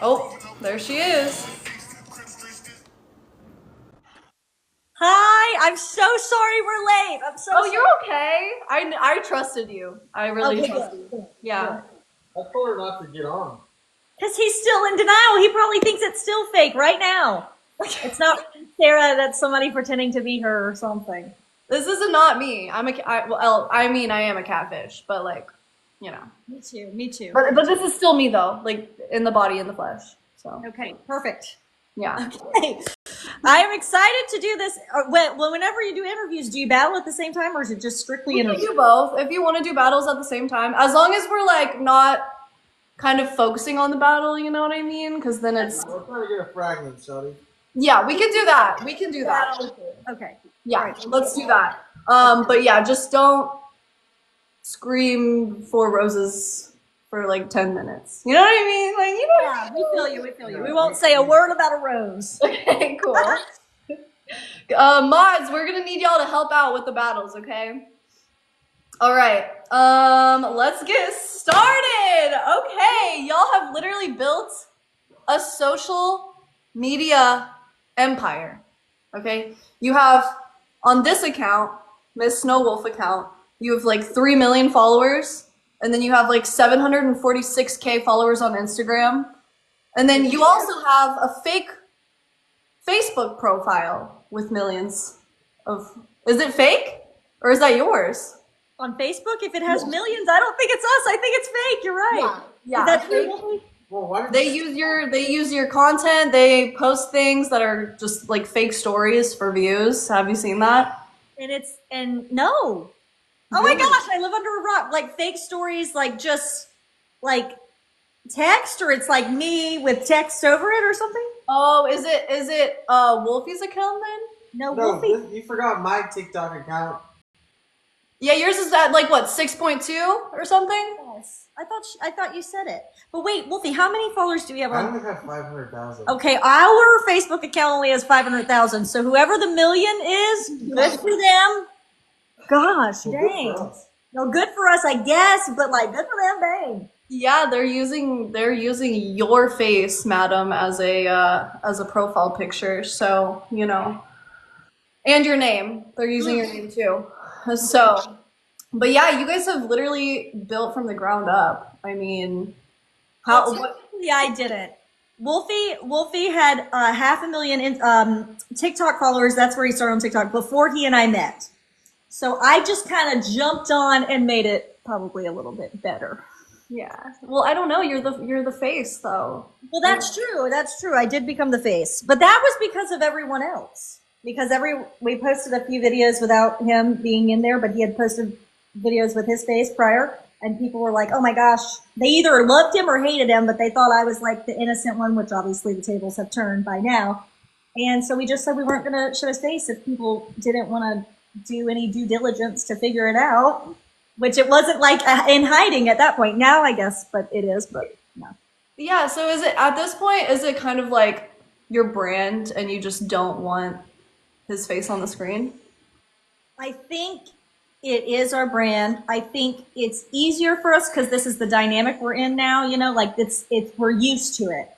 Oh, there she is. Hi, I'm so sorry we're late. I'm so Oh, sorry. you're okay. I trusted you. I really Okay, trusted you. good. Yeah. Good. I told her not to get on. Because he's still in denial. He probably thinks it's still fake right now. It's not Sarah, that's somebody pretending to be her or something. This is not me. Well, I mean, I am a catfish, but like, you know. Me too. Me too. But this is still me though, like in the body, in the flesh. So Okay, perfect. yeah. Okay. I am excited to do this. Well, whenever you do interviews, do you battle at the same time or is it just strictly We can interviews? do both if you want to do battles at the same time, as long as we're like not kind of focusing on the battle. You know what I mean? Because then it's We're trying to get a fragment, Shuddy. yeah, we can do that. We can do that. Okay. Yeah, Right. let's do that. But yeah, just don't scream four roses for like 10 minutes. You know what I mean? Like, you know what I Yeah, we feel you. We feel you. We won't say a word about a rose. mean? Okay, cool. Mods, we're gonna need y'all to help out with the battles, okay? All right, let's get started. Okay, y'all have literally built a social media empire. Okay, you have on this account, Misssnowwolf account, you have like 3 million followers, and then you have like 746K followers on Instagram, and then you also have a fake Facebook profile with millions of. Is it fake or is that yours? On Facebook, if it has millions, I don't think it's us. I think it's fake. You're right. Yeah, Is that fake. true? Well, why did They use your content. They post things that are just like fake stories for views. Have you seen that? And no. Oh my gosh, I live under a rock. Like fake stories, like just like text, or it's like me with text over it or something? Oh, is it Wolfie's account then? No, No, Wolfie. you forgot my TikTok account. Yeah, yours is at like what 6.2 or something. Yes. I thought you said it. But wait, Wolfie, how many followers do we have I on? only have 500,000. Okay, our Facebook account only has 500,000. So whoever the million is, good for them. Gosh, Well, good dang. for us. No, good for us, I guess, but like good for them, dang. Yeah, they're using your face, madam, as a profile picture. So you know, and your name. They're using your name too. So, but yeah, you guys have literally built from the ground up. I mean, how? What? Yeah, I didn't. Wolfie had 500,000 TikTok followers. That's where he started on TikTok before he and I met. So I just kind of jumped on and made it probably a little bit better. Yeah. Well, I don't know. You're the face though. Well, that's true. That's true. I did become the face, but that was because of everyone else. Because we posted a few videos without him being in there, but he had posted videos with his face prior, and people were like, "Oh my gosh!" They either loved him or hated him, but they thought I was like the innocent one, which obviously the tables have turned by now. And so we just said we weren't going to show his face if people didn't want to do any due diligence to figure it out. Which it wasn't like in hiding at that point. Now I guess, but it is. But no. Yeah. So is it at this point? Is it kind of like your brand, and you just don't want his face on the screen? I think it is our brand. I think it's easier for us because this is the dynamic we're in now. You know, like we're used to it.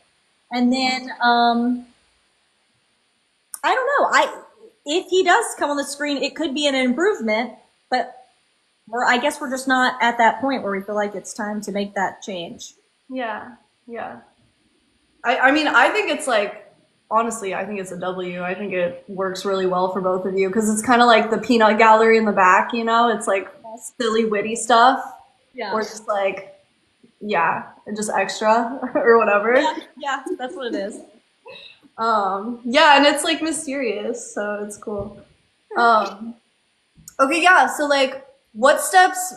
And then I don't know. If he does come on the screen, it could be an improvement, but I guess we're just not at that point where we feel like it's time to make that change. Yeah. Yeah. I mean, I think it's like, honestly, I think it's a W. I think it works really well for both of you because it's kind of like the peanut gallery in the back, you know? It's like silly, witty stuff. Yeah. Or just like, yeah, just extra or whatever. Yeah, that's what it is. Yeah, and it's like mysterious, so it's cool. Okay, yeah, so like, what steps,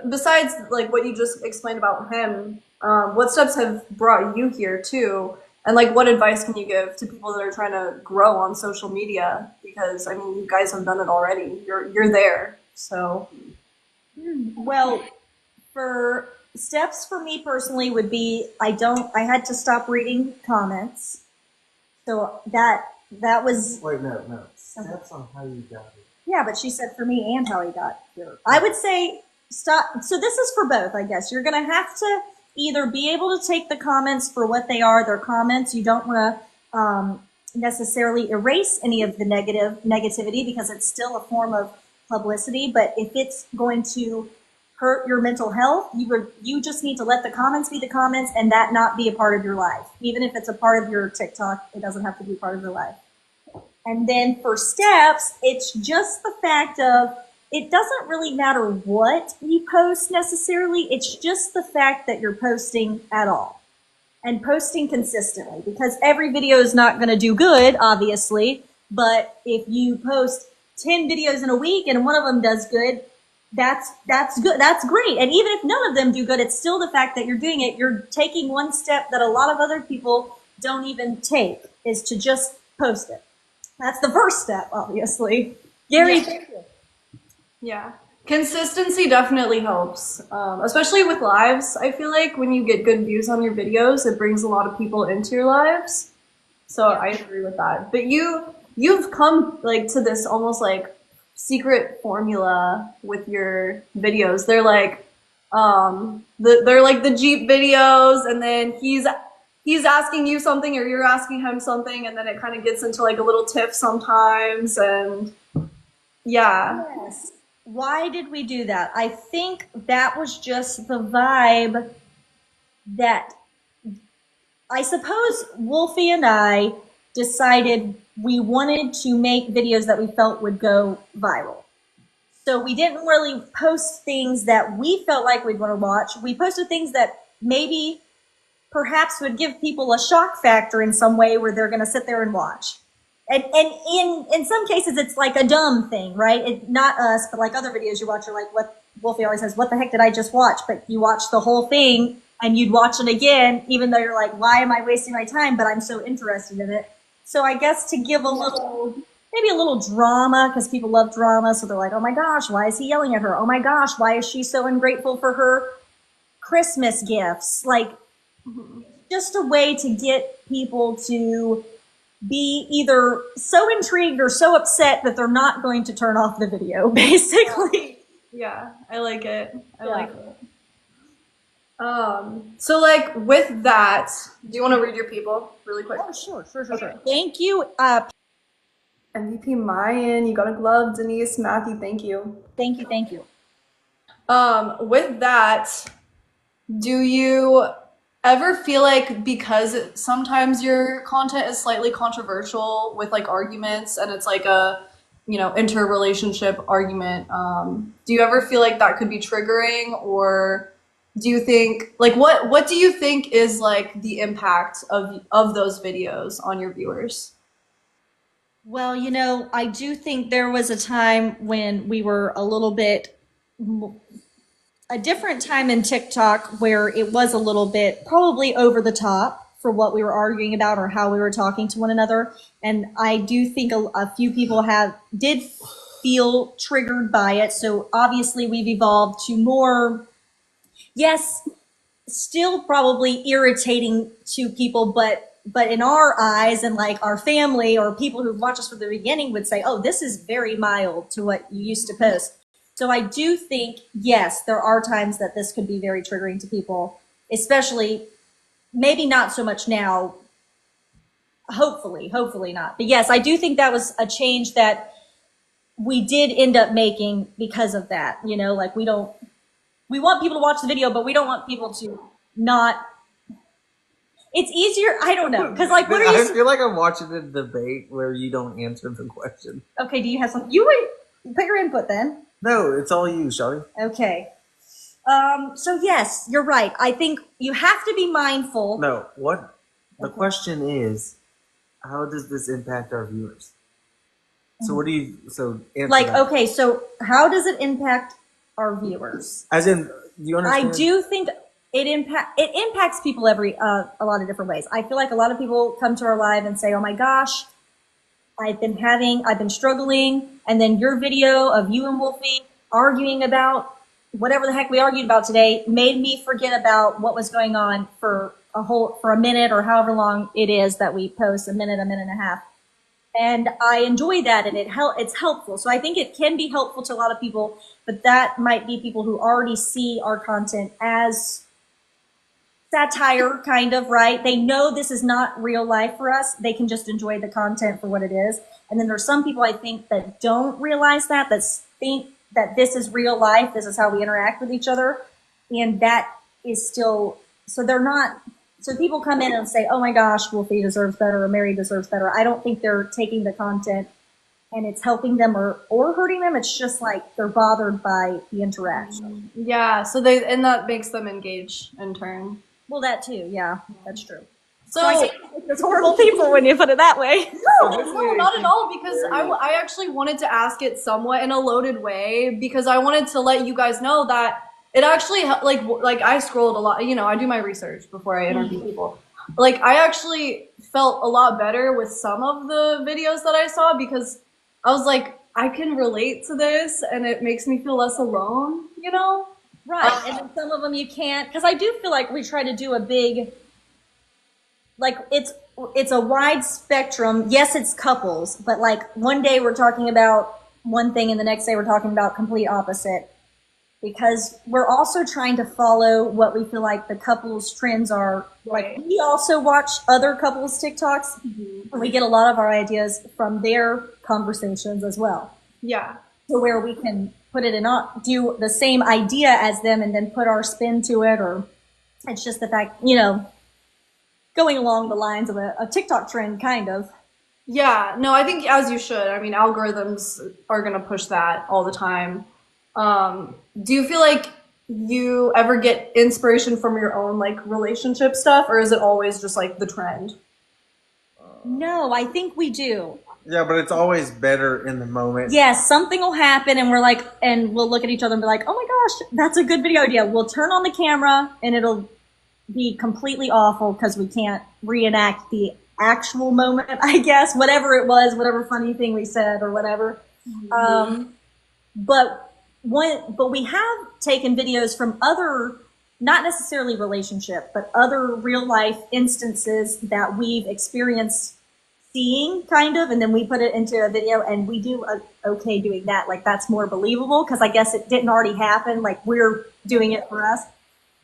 besides like what you just explained about him, what steps have brought you here too? And like, what advice can you give to people that are trying to grow on social media? Because I mean, you guys have done it already. You're there. So Well, for steps for me personally would be I had to stop reading comments. So that was Wait, no. Steps on how you got it. yeah, but she said for me and how he got here. I would say stop. So this is for both, I guess. You're gonna have to either be able to take the comments for what they are, their comments. You don't want to necessarily erase any of the negativity because it's still a form of publicity. But if it's going to hurt your mental health, you just need to let the comments be the comments and that not be a part of your life. Even if it's a part of your TikTok, it doesn't have to be part of your life. And then for steps, it's just the fact of, it doesn't really matter what you post necessarily. It's just the fact that you're posting at all and posting consistently, because every video is not going to do good, obviously. But if you post 10 videos in a week and one of them does good, that's good. That's great. And even if none of them do good, it's still the fact that you're doing it. You're taking one step that a lot of other people don't even take, is to just post it. That's the first step, obviously. Gary, thank you. Yeah. Consistency definitely helps, especially with lives. I feel like when you get good views on your videos, it brings a lot of people into your lives. So I agree with that. But you've come like to this almost like secret formula with your videos. They're like they're like the Jeep videos, and then he's asking you something or you're asking him something, and then it kind of gets into like a little tiff sometimes, and yeah. Yes. Why did we do that? I think that was just the vibe that, I suppose, Wolfie and I decided we wanted to make videos that we felt would go viral. So we didn't really post things that we felt like we'd want to watch. We posted things that maybe perhaps would give people a shock factor in some way where they're going to sit there and watch. And in some cases, it's like a dumb thing, right? Not us, but like other videos you watch are like, what Wolfie always says, what the heck did I just watch? But you watch the whole thing and you'd watch it again, even though you're like, why am I wasting my time? But I'm so interested in it. So I guess to give a little, maybe a little drama, because people love drama. So they're like, oh my gosh, why is he yelling at her? Oh my gosh, why is she so ungrateful for her Christmas gifts? Like, just a way to get people to be either so intrigued or so upset that they're not going to turn off the video, basically. Yeah, I like it. I like it. So like with that, do you want to read your people really quick? Oh, sure. Thank you. MVP Mayan, you got a glove. Denise, Matthew, thank you. Thank you. With that, do you ever feel like, because sometimes your content is slightly controversial with like arguments and it's like a, interrelationship argument, do you ever feel like that could be triggering, or do you think like what do you think is like the impact of those videos on your viewers? Well, I do think there was a time when we were a different time in TikTok where it was a little bit probably over the top for what we were arguing about or how we were talking to one another. And I do think a few people did feel triggered by it. So obviously we've evolved to more, yes, still probably irritating to people, but in our eyes and like our family or people who've watched us from the beginning would say, oh, this is very mild to what you used to post. So I do think, yes, there are times that this could be very triggering to people, especially maybe not so much now. Hopefully not. But yes, I do think that was a change that we did end up making because of that. Like we want people to watch the video, but we don't want people to not. It's easier. I don't know. Cause like, what are you? I feel like I'm watching a debate where you don't answer the question. Okay. Do you have some? You put your input then. No, it's all you, Shelly. Okay. So yes, you're right. I think you have to be mindful. No, what the question is, how does this impact our viewers? So what do you, so answer like, that. Okay, so how does it impact our viewers? As in, do you understand? I do think it impacts people a lot of different ways. I feel like a lot of people come to our live and say, oh my gosh, I've been struggling. And then your video of you and Wolfie arguing about whatever the heck we argued about today made me forget about what was going on for a minute or however long it is that we post, a minute and a half. And I enjoy that, and it's helpful. So I think it can be helpful to a lot of people, but that might be people who already see our content as satire, kind of, right? They know this is not real life for us. They can just enjoy the content for what it is. And then there's some people, I think, that don't realize that think that this is real life. This is how we interact with each other. And that is still, so they're not, so people come in and say, oh my gosh, Wolfie deserves better or Mary deserves better. I don't think they're taking the content and it's helping them or hurting them. It's just like they're bothered by the interaction. Yeah, and that makes them engage in turn. Well, that too. Yeah, that's true. So I say there's horrible people when you put it that way. No, not at all, because I actually wanted to ask it somewhat in a loaded way, because I wanted to let you guys know that it actually, like I scrolled a lot, I do my research before I interview people. Like, I actually felt a lot better with some of the videos that I saw, because I was like, I can relate to this, and it makes me feel less alone, Right, and then some of them you can't, because I do feel like we try to do a big, like it's a wide spectrum. Yes, it's couples, but like one day we're talking about one thing and the next day we're talking about complete opposite, because we're also trying to follow what we feel like the couples trends are. Right. Like, we also watch other couples TikToks, and we get a lot of our ideas from their conversations as well. Yeah. To where we can put it in, do the same idea as them and then put our spin to it, or it's just the fact, going along the lines of a TikTok trend, kind of. Yeah, no, I think as you should. I mean, algorithms are going to push that all the time. Do you feel like you ever get inspiration from your own, like, relationship stuff, or is it always just, like, the trend? No, I think we do. Yeah, but it's always better in the moment. Yes, something will happen and we're like, and we'll look at each other and be like, oh my gosh, that's a good video idea. We'll turn on the camera and it'll be completely awful because we can't reenact the actual moment, I guess, whatever it was, whatever funny thing we said or whatever. But we have taken videos from other, not necessarily relationship, but other real life instances that we've experienced seeing, kind of, and then we put it into a video, and we do okay doing that. Like, that's more believable because I guess it didn't already happen. Like, we're doing it for us.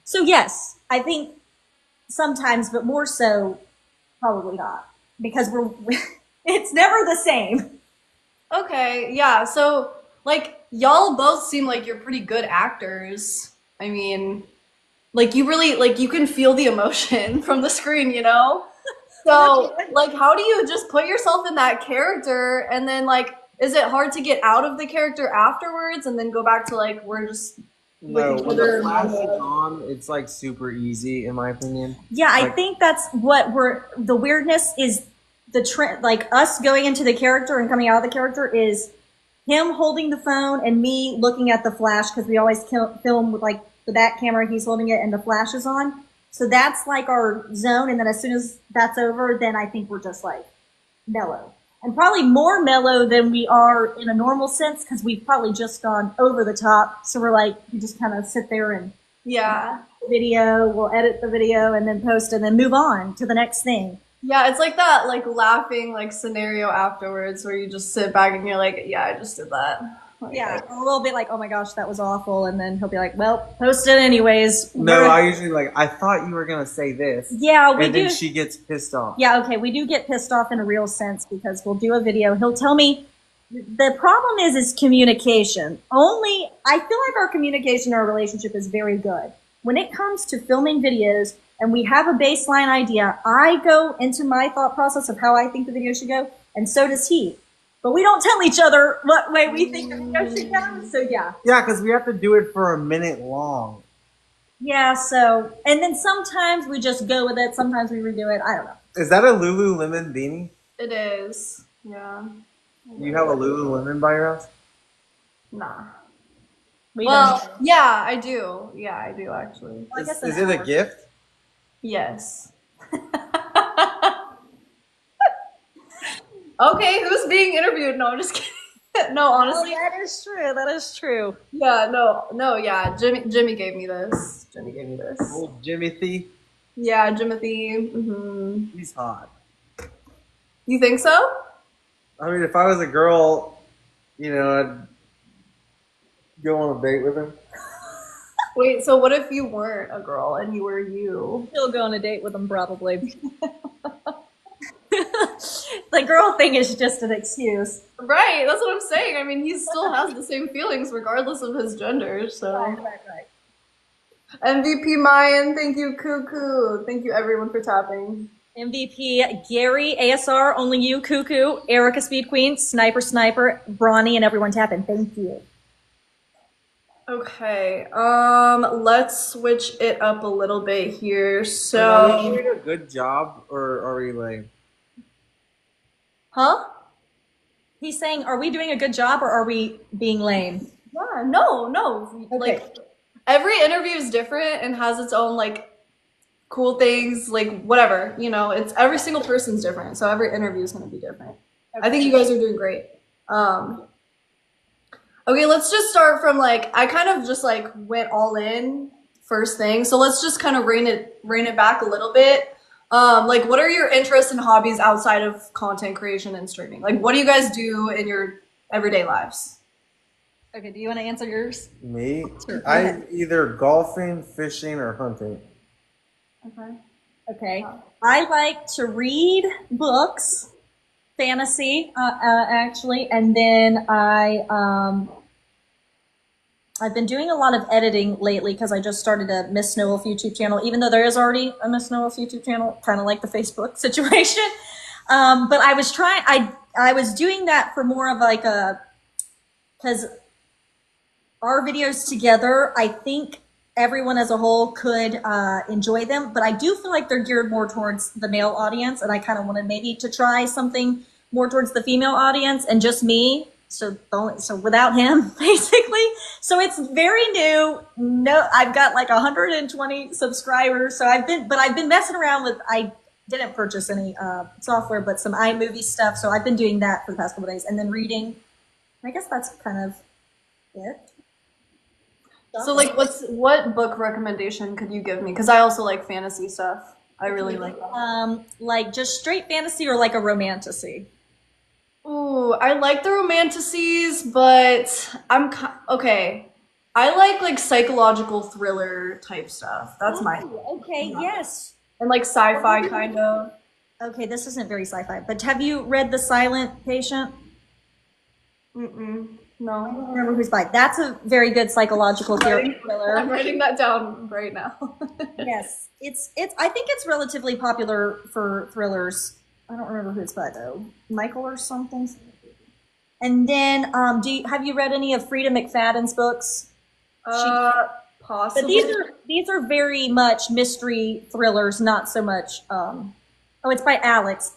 So yes, I think sometimes, but more so probably not, because it's never the same. Okay, yeah, so, like, y'all both seem like you're pretty good actors. I mean, like, you really, like, you can feel the emotion from the screen, So, like, how do you just put yourself in that character, and then, like, is it hard to get out of the character afterwards and then go back to, like, we're just No, with each when other? the flash is on, it's like super easy, in my opinion. Yeah, I think that's what the weirdness is, the trend, like us going into the character and coming out of the character is him holding the phone and me looking at the flash, because we always film with like the back camera, he's holding it and the flash is on. So that's like our zone, and then as soon as that's over, then I think we're just like mellow. And probably more mellow than we are in a normal sense, because we've probably just gone over the top. So we're like, you just kind of sit there and video, we'll edit the video and then post and then move on to the next thing. Yeah, it's like that, like, laughing, like, scenario afterwards where you just sit back and you're like, yeah, I just did that. Like, Yeah, a little bit like, oh my gosh, that was awful. And then he'll be like, well, post it anyways. No, I usually like, I thought you were going to say this. Yeah, we and do. then she gets pissed off. Yeah, okay, we do get pissed off in a real sense, because we'll do a video. He'll tell me, the problem is communication. I feel like our communication in our relationship is very good. When it comes to filming videos and we have a baseline idea, I go into my thought process of how I think the video should go, and so does he. But we don't tell each other what way we think the video should go, so yeah. Yeah, because we have to do it for a minute long. Yeah, so, and then sometimes we just go with it, sometimes we redo it, I don't know. Is that a Lululemon beanie? it is. Yeah. You have a Lululemon by your house? Nah. We Well, don't. yeah, I do. Yeah, I do, actually. Well, I guess Is an it a hour. gift? Yes. Okay, who's being interviewed? No, I'm just kidding. No, honestly. Oh, that is true, that is true. Yeah, no, yeah. Jimmy gave me this. Jimmy gave me this. Old Jimothy. Yeah, Jimothy. Mm-hmm. He's hot. You think so? I mean, if I was a girl, I'd go on a date with him. Wait, so what if you weren't a girl and you were you? Still go on a date with him, probably. The girl thing is just an excuse. Right, that's what I'm saying. I mean, he still has the same feelings regardless of his gender, so. Right. MVP Mayan, thank you, Cuckoo. Thank you everyone for tapping. MVP, Gary, ASR, Only You, Cuckoo, Erica, Speed Queen, Sniper, Brawny, and everyone tapping. Thank you. Okay, let's switch it up a little bit here. Are So, we doing a good job, or are we lame? huh? He's saying, are we doing a good job or are we being lame? Yeah, no. Okay. Like, every interview is different and has its own, like, cool things, like, whatever, you know, it's every single person's different, so every interview is going to be different. I think you guys are doing great. Okay, let's just start from like I kind of just like went all in first thing. So let's just kind of rein it back a little bit. Like what are your interests and hobbies outside of content creation and streaming? Like what do you guys do in your everyday lives? Okay, do you want to answer yours? Me? Sure, go I'm ahead. either golfing, fishing, or hunting. Okay. Okay. I like to read books, fantasy, actually, and then I've been doing a lot of editing lately because I just started a Misssnowwolf YouTube channel, even though there is already a Misssnowwolf YouTube channel, kind of like the Facebook situation. But I was I was doing that for more of like because our videos together, I think everyone as a whole could enjoy them, but I do feel like they're geared more towards the male audience, and I kind of wanted maybe to try something more towards the female audience and just me. So without him, basically. So it's very new. No, I've got like 120 subscribers. So I've been messing around with. I didn't purchase any software, but some iMovie stuff. So I've been doing that for the past couple of days, and then reading. I guess that's kind of it. So like what book recommendation could you give me? Because I also like fantasy stuff. I really like that. Like just straight fantasy or like a romantasy? Ooh, I like the romanticities, but okay. I like psychological thriller type stuff. That's my Okay, yes. and like sci-fi kind of. Okay, this isn't very sci-fi, but have you read The Silent Patient? Mm-mm. I No. don't remember who's by. That's a very good psychological I'm thriller. writing that down right now. Yes, it's. I think it's relatively popular for thrillers. I don't remember who it's by though. Michael or something. And then, have you read any of Frida McFadden's books? But Possibly. these are very much mystery thrillers, not so much. Oh, it's by Alex.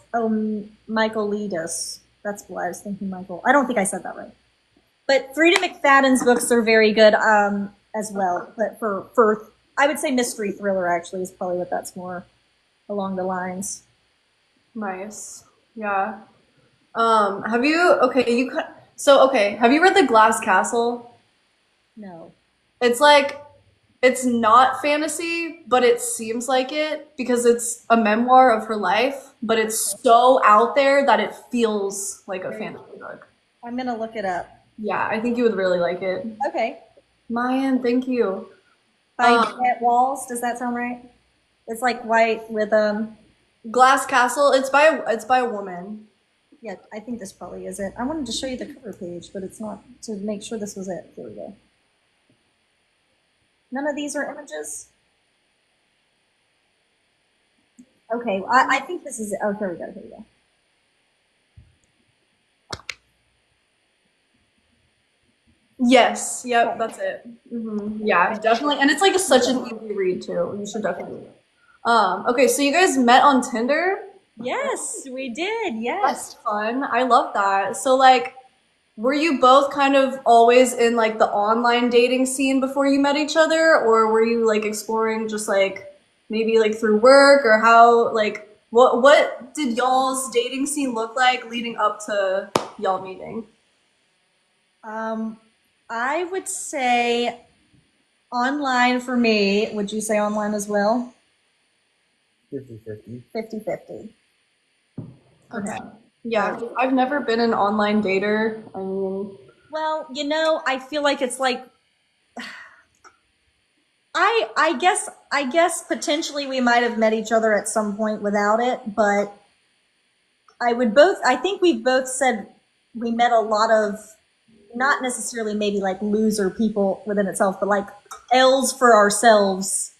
Michael Leadus. That's why I was thinking Michael. I don't think I said that right. But Frida McFadden's books are very good as well. But for I would say mystery thriller actually is probably what that's more along the lines. Nice. Yeah. Have you okay, have you read The Glass Castle? No. It's like it's not fantasy, but it seems like it because it's a memoir of her life, but it's so out there that it feels like a fantasy book. I'm gonna look it up. Yeah, I think you would really like it. Okay. Mayan, thank you. By Um, Jeanette Walls, does that sound right? It's like white with Glass Castle, it's by a woman. yeah, I think this probably is it. I wanted to show you the cover page, but it's not to make sure this was it. Here we go. None of these are images. Okay, I think this is it. Oh, here we go. Here we go. Yes, yep, that's it. Yeah, definitely, and it's like such an easy read too. You should definitely read it. Okay, so you guys met on Tinder. Yes, we did. Yes. That's fun. I love that. So like, were you both kind of always in like the online dating scene before you met each other, or were you like exploring just like maybe like through work or how like what did y'all's dating scene look like leading up to y'all meeting? Um, I would say online for me. Would you say online as well? 50-50. 50-50. Okay. Yeah, 'cause I've never been an online dater. I mean, Well, I feel like it's like I guess potentially we might have met each other at some point without it, but I think we've both said we met a lot of, not necessarily maybe like loser people within itself, but like L's for ourselves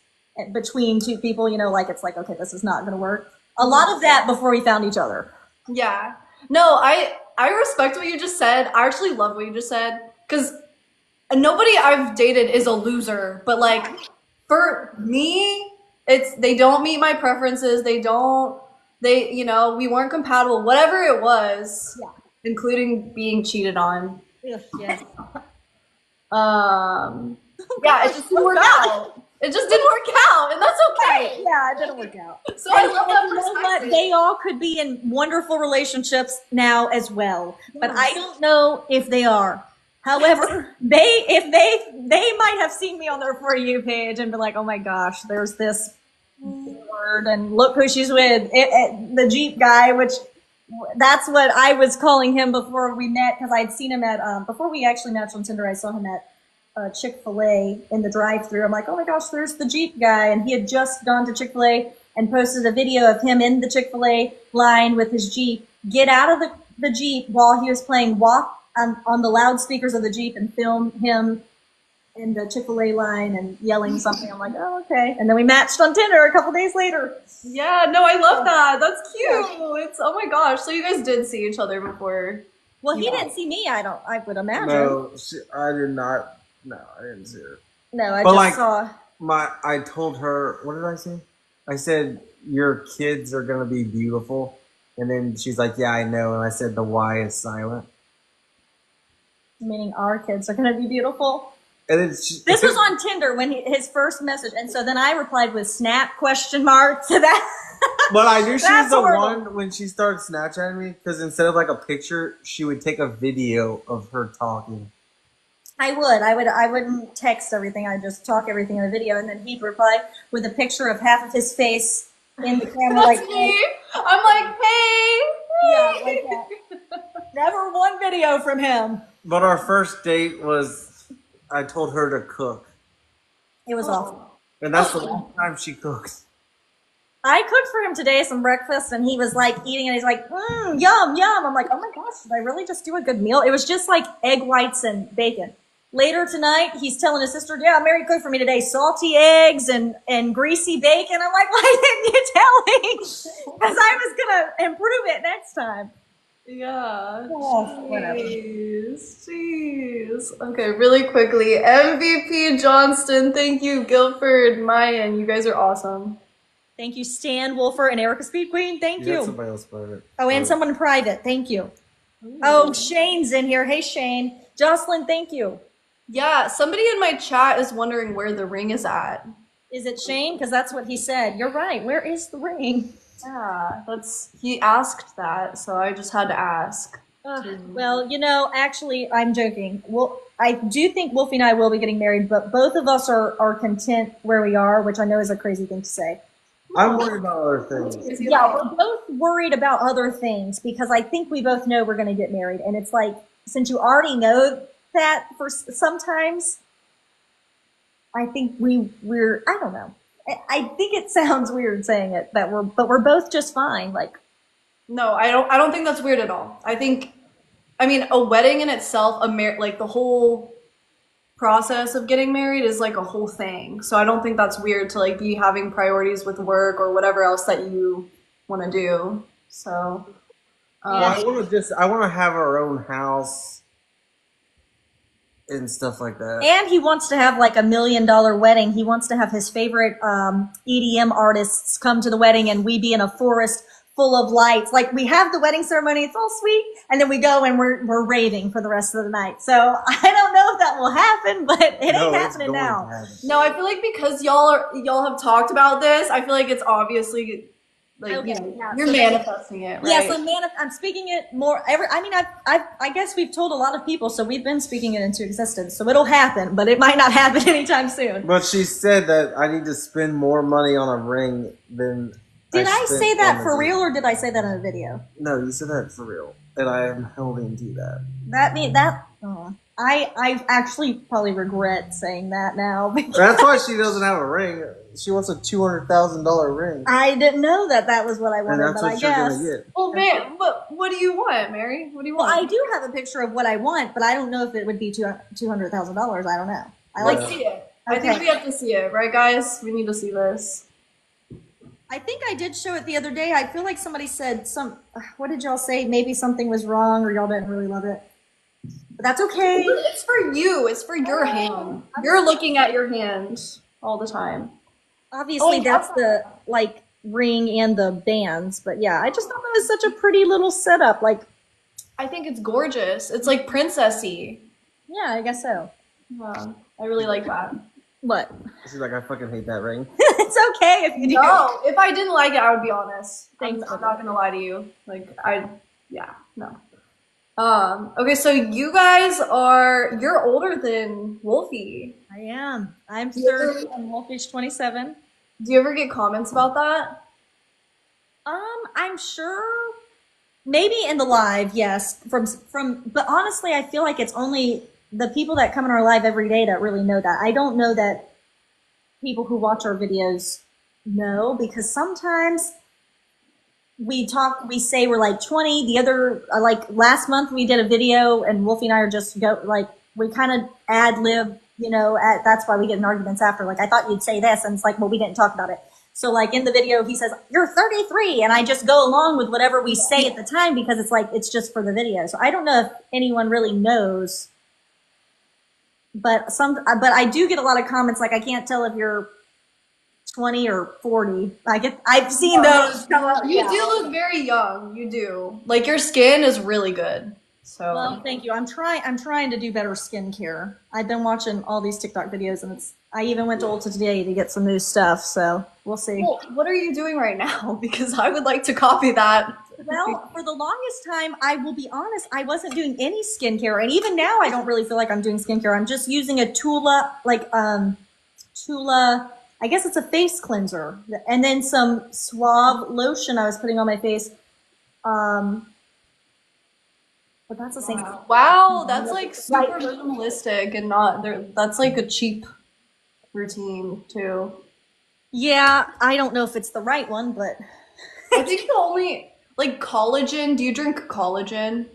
between two people, you know, like it's like, okay, this is not going to work. A lot of that before we found each other. Yeah. No, I respect what you just said. I actually love what you just said because nobody I've dated is a loser, but like for me, they don't meet my preferences. You know, we weren't compatible, whatever it was, Yeah. including being cheated on. Yes. Yeah, it just didn't work out. It just didn't work out, and that's okay. Yeah, it didn't work out. So I love that You know what? perspective. They all could be in wonderful relationships now as well, but I don't know if they are. However, they might have seen me on their For You page and be like, oh my gosh, there's this word, and look who she's with, the Jeep guy, which that's what I was calling him before we met, because I'd seen him at before we actually matched on Tinder. I saw him at Chick-fil-A in the drive-thru. I'm like, oh my gosh, there's the Jeep guy. And he had just gone to Chick-fil-A and posted a video of him in the Chick-fil-A line with his Jeep, get out of the Jeep while he was playing WAP on the loudspeakers of the Jeep and film him in the Chick-fil-A line and yelling something. I'm like, oh, okay. And then we matched on Tinder a couple days later. Yeah, no, I love that. That's cute. It's, oh my gosh. So you guys did see each other before. Well, he didn't see me, I would imagine. No, I did not. No, I didn't see her. No, I But, just like, saw. I told her, what did I say? I said, your kids are going to be beautiful. And then she's like, yeah, I know. And I said, the Y is silent. Meaning our kids are going to be beautiful. And then This was on Tinder when his first message. And so then I replied with snap question mark to that. But I knew she was That's the horrible. one when she started Snapchatting me. Because instead of like a picture, she would take a video of her talking. I wouldn't text everything. I'd just talk everything in a video. And then he'd reply with a picture of half of his face in the camera. That's like me. I'm like, hey. Yeah, like that. Never one video from him. But our first date was, I told her to cook. It was awful. And that's the one time she cooks. I cooked for him today some breakfast, and he was like eating, and he's like, yum, yum. I'm like, oh my gosh, did I really just do a good meal? It was just like egg whites and bacon. Later tonight, he's telling his sister, yeah, Mary cooked for me today, salty eggs and greasy bacon. I'm like, why didn't you tell me? Because I was going to improve it next time. Yeah. Oh, whatever. Jeez. Okay, really quickly. MVP Johnston, thank you. Guilford, Mayan, you guys are awesome. Thank you, Stan Wolfer and Erica Speed Queen. Thank You had you. somebody else private. Oh, and someone private. Thank you. Oh, Shane's in here. Hey, Shane. Jocelyn, thank you. Yeah, somebody in my chat is wondering where the ring is at. Is it Shane? Because that's what he said. You're right. Where is the ring? Yeah, he asked that, so I just had to ask. Well, you know, actually, I'm joking. Well, I do think Wolfie and I will be getting married, but both of us are content where we are, which I know is a crazy thing to say. I'm worried about other things. Yeah, we're both worried about other things because I think we both know we're going to get married. And it's like, since you already know that for sometimes, I think we're, I don't know. I think it sounds weird saying it, but we're both just fine. Like, No, I don't think that's weird at all. I mean, a wedding in itself, like the whole process of getting married is like a whole thing. So I don't think that's weird to like be having priorities with work or whatever else that you want to do. So Well, I want to have our own house and stuff like that. and he wants to have like $1 million wedding. He wants to have his favorite EDM artists come to the wedding, and we be in a forest full of lights. Like, we have the wedding ceremony, it's all sweet, and then we go and we're raving for the rest of the night. So I don't know if that will happen, but it ain't happening now. no, I feel like because y'all have talked about this, I feel like it's obviously like Okay, you know, yeah, you're so manifesting it, right? Yes, I'm speaking it more. I guess we've told a lot of people, so we've been speaking it into existence. So it'll happen, but it might not happen anytime soon. But she said that I need to spend more money on a ring than. Did I spent say on that the for Jeep. real, or did I say that in a video? No, you said that for real, and I am holding to that. That mean that. Oh. I actually probably regret saying that now. That's why she doesn't have a ring. She wants a $200,000 ring. I didn't know that was what I And wanted, that's but what I you're guess. gonna get. Well, man, what do you want, Mary? What do you Well, want? I do have a picture of what I want, but I don't know if it would be $200,000. I don't know. Let's see it. I think Okay. we have to see it, right, guys? We need to see this. I think I did show it the other day. I feel like somebody said what did y'all say? Maybe something was wrong or y'all didn't really love it. But that's okay. It's for you. It's for your hand. You're looking at your hand all the time. Obviously, Oh, that's the like ring and the bands, but yeah, I just thought that was such a pretty little setup. Like, I think it's gorgeous. It's like princessy. yeah, I guess so. Yeah, I really like that. What? She's like, I fucking hate that ring. It's okay if you do. No, if I didn't like it, I would be honest. Thanks. I'm not gonna lie to you. Like no. Okay, so you're older than Wolfie. I am. I'm Yeah. 30 and Wolfie's 27. Do you ever get comments about that? I'm sure maybe in the live, yes. But honestly, I feel like it's only the people that come in our live every day that really know that. I don't know that people who watch our videos know, because sometimes we say we're like 20. The other, like last month we did a video and Wolfie and I are just we kind of ad lib, that's why we get in arguments after. Like, I thought you'd say this, and it's like, well, we didn't talk about it. So like in the video, he says, you're 33. And I just go along with whatever we say at the time, because it's like, it's just for the video. So I don't know if anyone really knows, but I do get a lot of comments. Like, I can't tell if you're 20 or 40. I've seen those come up. You do look very young. You do. Like, your skin is really good. So Well, thank you. I'm trying to do better skincare. I've been watching all these TikTok videos, and I even went to Ulta today to get some new stuff. So we'll see. Well, what are you doing right now? Because I would like to copy that. Well, for the longest time, I will be honest, I wasn't doing any skincare, and even now, I don't really feel like I'm doing skincare. I'm just using a Tula, I guess it's a face cleanser, and then some Suave lotion I was putting on my face. But that's the same. Wow, that's like super minimalistic and not there. That's like a cheap routine too. Yeah, I don't know if it's the right one, but I think the only like collagen. Do you drink collagen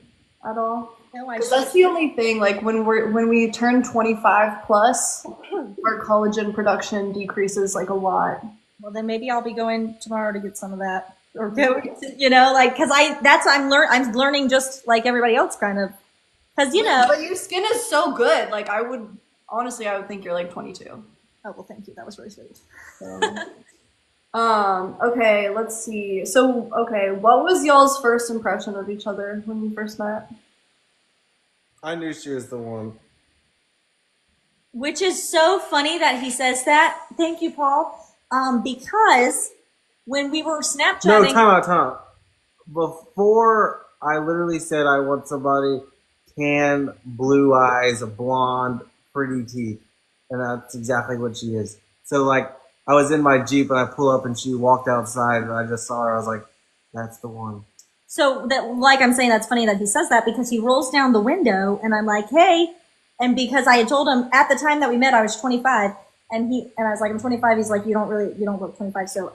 at all? no, I Because that's the only thing. Like when we turn 25 plus, our collagen production decreases like a lot. Well, then maybe I'll be going tomorrow to get some of that, or go, because I'm learning just like everybody else, kind of, because But your skin is so good. Like I would think you're like 22. Oh, well, thank you. That was really sweet. Okay, let's see. So, okay, what was y'all's first impression of each other when you first met? I knew she was the one. Which is so funny that he says that. Thank you, Paul. Because when we were Snapchatting. No, time out. Before, I literally said I want somebody tan, blue eyes, blonde, pretty teeth. And that's exactly what she is. So, like, I was in my Jeep and I pull up and she walked outside and I just saw her. I was like, that's the one. So that, like I'm saying, that's funny that he says that, because he rolls down the window and I'm like, hey. And because I had told him at the time that we met, I was 25, and I was like, I'm 25. He's like, you don't look 25. So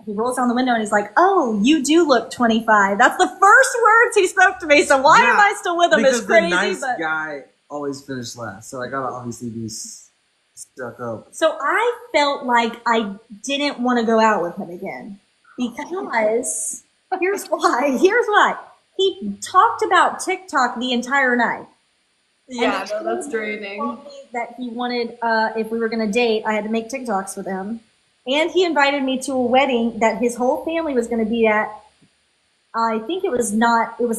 he rolls down the window and he's like, oh, you do look 25. That's the first words he spoke to me. So why am I still with him? It's crazy. The nice guy always finished last. So I gotta obviously be stuck up. So I felt like I didn't want to go out with him again, because here's why. He talked about TikTok the entire night. Yeah, no, that's draining. He told me that he wanted, if we were going to date, I had to make TikToks with him. And he invited me to a wedding that his whole family was going to be at. I think it was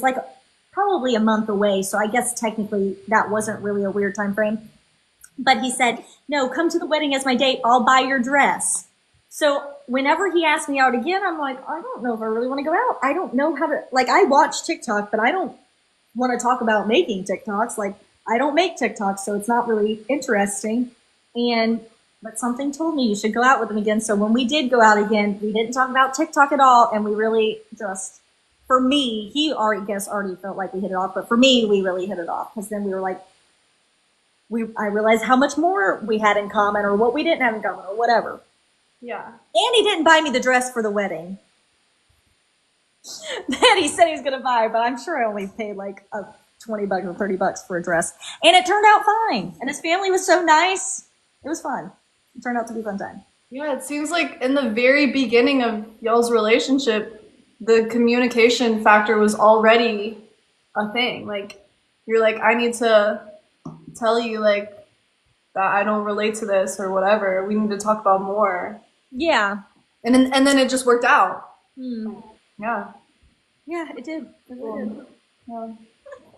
like probably a month away. So I guess technically that wasn't really a weird time frame. But he said, no, come to the wedding as my date. I'll buy your dress. So whenever he asked me out again, I'm like, I don't know if I really want to go out. I don't know how to, like, I watch TikTok, but I don't want to talk about making TikToks. Like, I don't make TikToks, so it's not really interesting. But something told me you should go out with him again. So when we did go out again, we didn't talk about TikTok at all. And we really just, for me, he already felt like we hit it off. But for me, we really hit it off, because then we were like, I realized how much more we had in common or what we didn't have in common or whatever. Yeah. And he didn't buy me the dress for the wedding that he said he was going to buy, but I'm sure I only paid like $20 or $30 for a dress. And it turned out fine. And his family was so nice. It was fun. It turned out to be a fun time. Yeah, it seems like in the very beginning of y'all's relationship, the communication factor was already a thing. Like, you're like, I need to tell you, like, that I don't relate to this or whatever. We need to talk about more. Yeah. And then it just worked out. Hmm. Yeah. Yeah, it did. It really did. Yeah.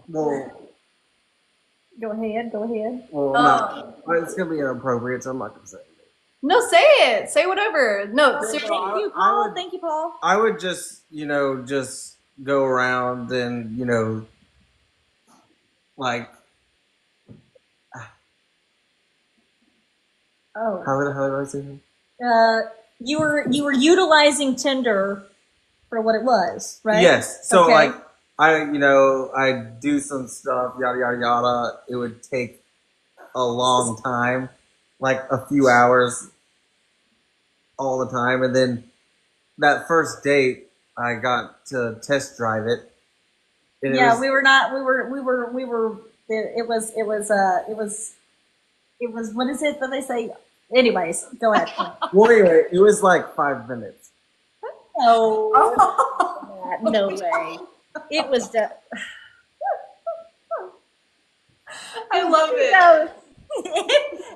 Well, Go ahead. well, no, it's gonna be inappropriate, so I'm not gonna say it. No, say it. Say whatever. No, Thank seriously. you, Paul. Thank you, Paul. I would just, just go around and, like, Oh. how do I say that? You were utilizing Tinder for what it was, right? Yes. So Okay. like, I do some stuff, yada yada yada. It would take a long time, like a few hours, all the time, and then that first date, I got to test drive it. And Yeah, it we were not. We were. It was. What is it that they say? Anyways, go ahead. well, anyway, it was like 5 minutes. No, no way. It was. I love it.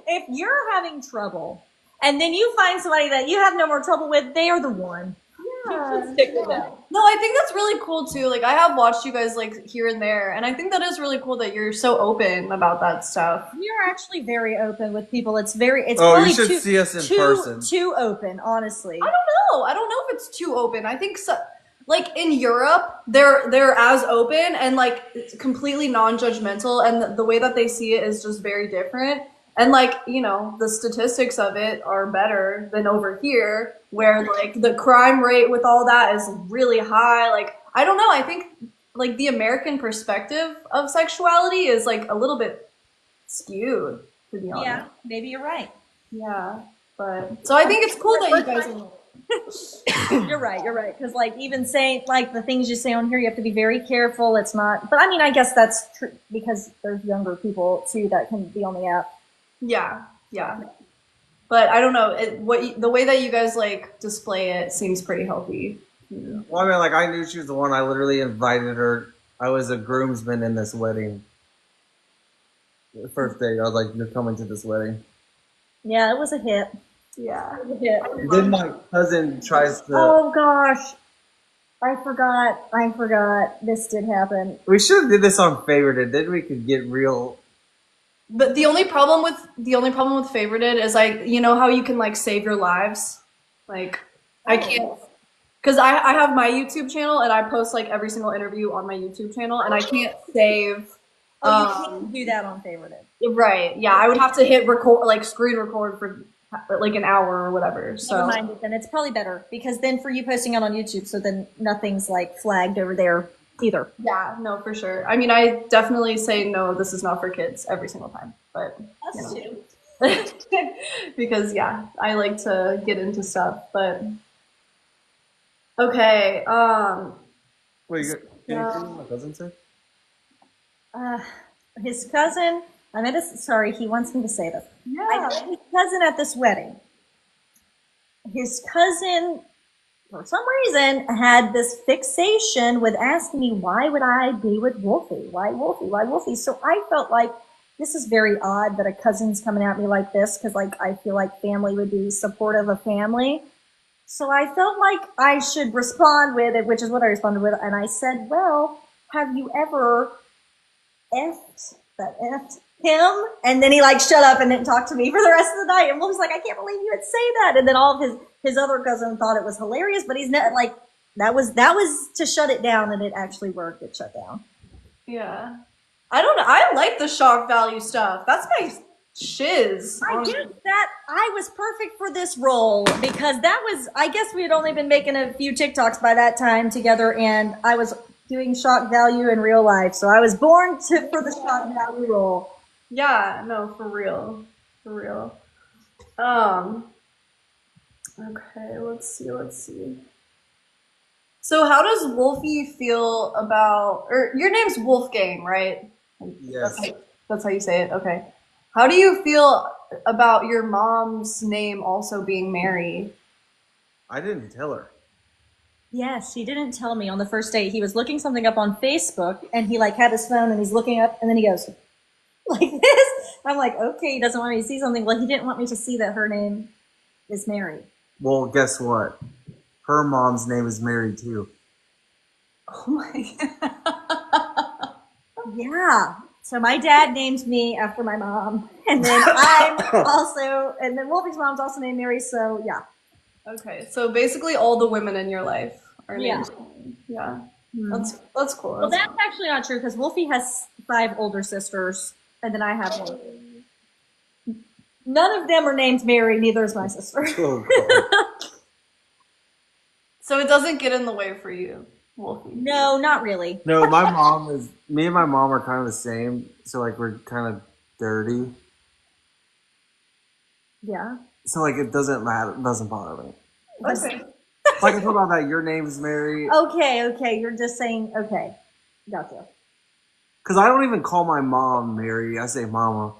If you're having trouble, and then you find somebody that you have no more trouble with, they are the one. Yeah. Stick with them. No, I think that's really cool too. Like, I have watched you guys like here and there, and I think that is really cool that you're so open about that stuff. We are actually very open with people. It's probably you should see us in person. Too open, honestly. I don't know if it's too open. I think so. Like in Europe, they're as open and like it's completely non-judgmental, and the way that they see it is just very different. And like, the statistics of it are better than over here, where like the crime rate with all that is really high. Like, I don't know. I think like the American perspective of sexuality is like a little bit skewed, to be honest. Yeah, maybe you're right. Yeah. But so I think it's cool that you guys are. You're right. Because like even saying like the things you say on here, you have to be very careful. It's not. But I mean, I guess that's true because there's younger people too that can be on the app. Yeah. But I don't know. The way that you guys like display it seems pretty healthy. Well, I mean, like, I knew she was the one. I literally invited her. I was a groomsman in this wedding. The first day, I was like, "You're coming to this wedding." Yeah, it was a hit. Yeah. And then my cousin tries to. Oh gosh, I forgot. This did happen. We should have did this on favorited. Then we could get real. But the only problem with favorited is like, how you can like save your lives. Like, I can't, because I have my YouTube channel and I post like every single interview on my YouTube channel, and I can't save. Oh, you can't do that on favorited. Right. Yeah, I would have to hit record, like screen record for like an hour or whatever. So Never mind it, then it's probably better because then for you posting it on YouTube, so then nothing's like flagged over there either. yeah, no, for sure. I mean, I definitely say no, this is not for kids every single time, but That's too. because yeah, I like to get into stuff. But okay, Wait, anything my cousin said? His cousin. Sorry, he wants me to say this. yeah, I met his cousin at this wedding. His cousin, for some reason, had this fixation with asking me, why would I be with Wolfie? Why Wolfie? Why Wolfie? So I felt like this is very odd that a cousin's coming at me like this because, like, I feel like family would be supportive of family. So I felt like I should respond with it, which is what I responded with. And I said, well, have you ever effed him? And then he like shut up and didn't talk to me for the rest of the night. And Wolf's like, I can't believe you would say that. And then all of his other cousin thought it was hilarious, but he's not like, that was to shut it down, and it actually worked. It shut down. yeah. I don't know. I like the shock value stuff. That's my shiz. I guess that I was perfect for this role because I guess we had only been making a few TikToks by that time together, and I was doing shock value in real life. So I was born for the shock value role. Yeah, no, for real. For real. Um, okay, let's see. So how does Wolfie feel about, or your name's Wolfgang, right? That's Yes. how, that's how you say it. Okay. How do you feel about your mom's name also being Mary? I didn't tell her. Yes, he didn't tell me on the first date. He was looking something up on Facebook and he like had his phone and he's looking up and then he goes like this. I'm like, okay, he doesn't want me to see something. Well, he didn't want me to see that her name is Mary. Well, guess what? Her mom's name is Mary too. Oh my Yeah. So my dad named me after my mom, and then I'm also, and then Wolfie's mom's also named Mary. So yeah, Okay, so basically all the women in your life are yeah. named. Yeah, Hmm. that's cool. Well, That's that's cool. actually not true because Wolfie has 5 older sisters, and then I have one. None of them are named Mary. Neither is my sister. Oh God. So it doesn't get in the way for you, Wolfie. No, not really. No, me and my mom are kind of the same. So like we're kind of dirty. Yeah. So like it doesn't matter. It doesn't bother me. Okay. Like I told about that. Your name's Mary. Okay. Okay. You're just saying. Okay. Gotcha. Because I don't even call my mom Mary. I say Mama.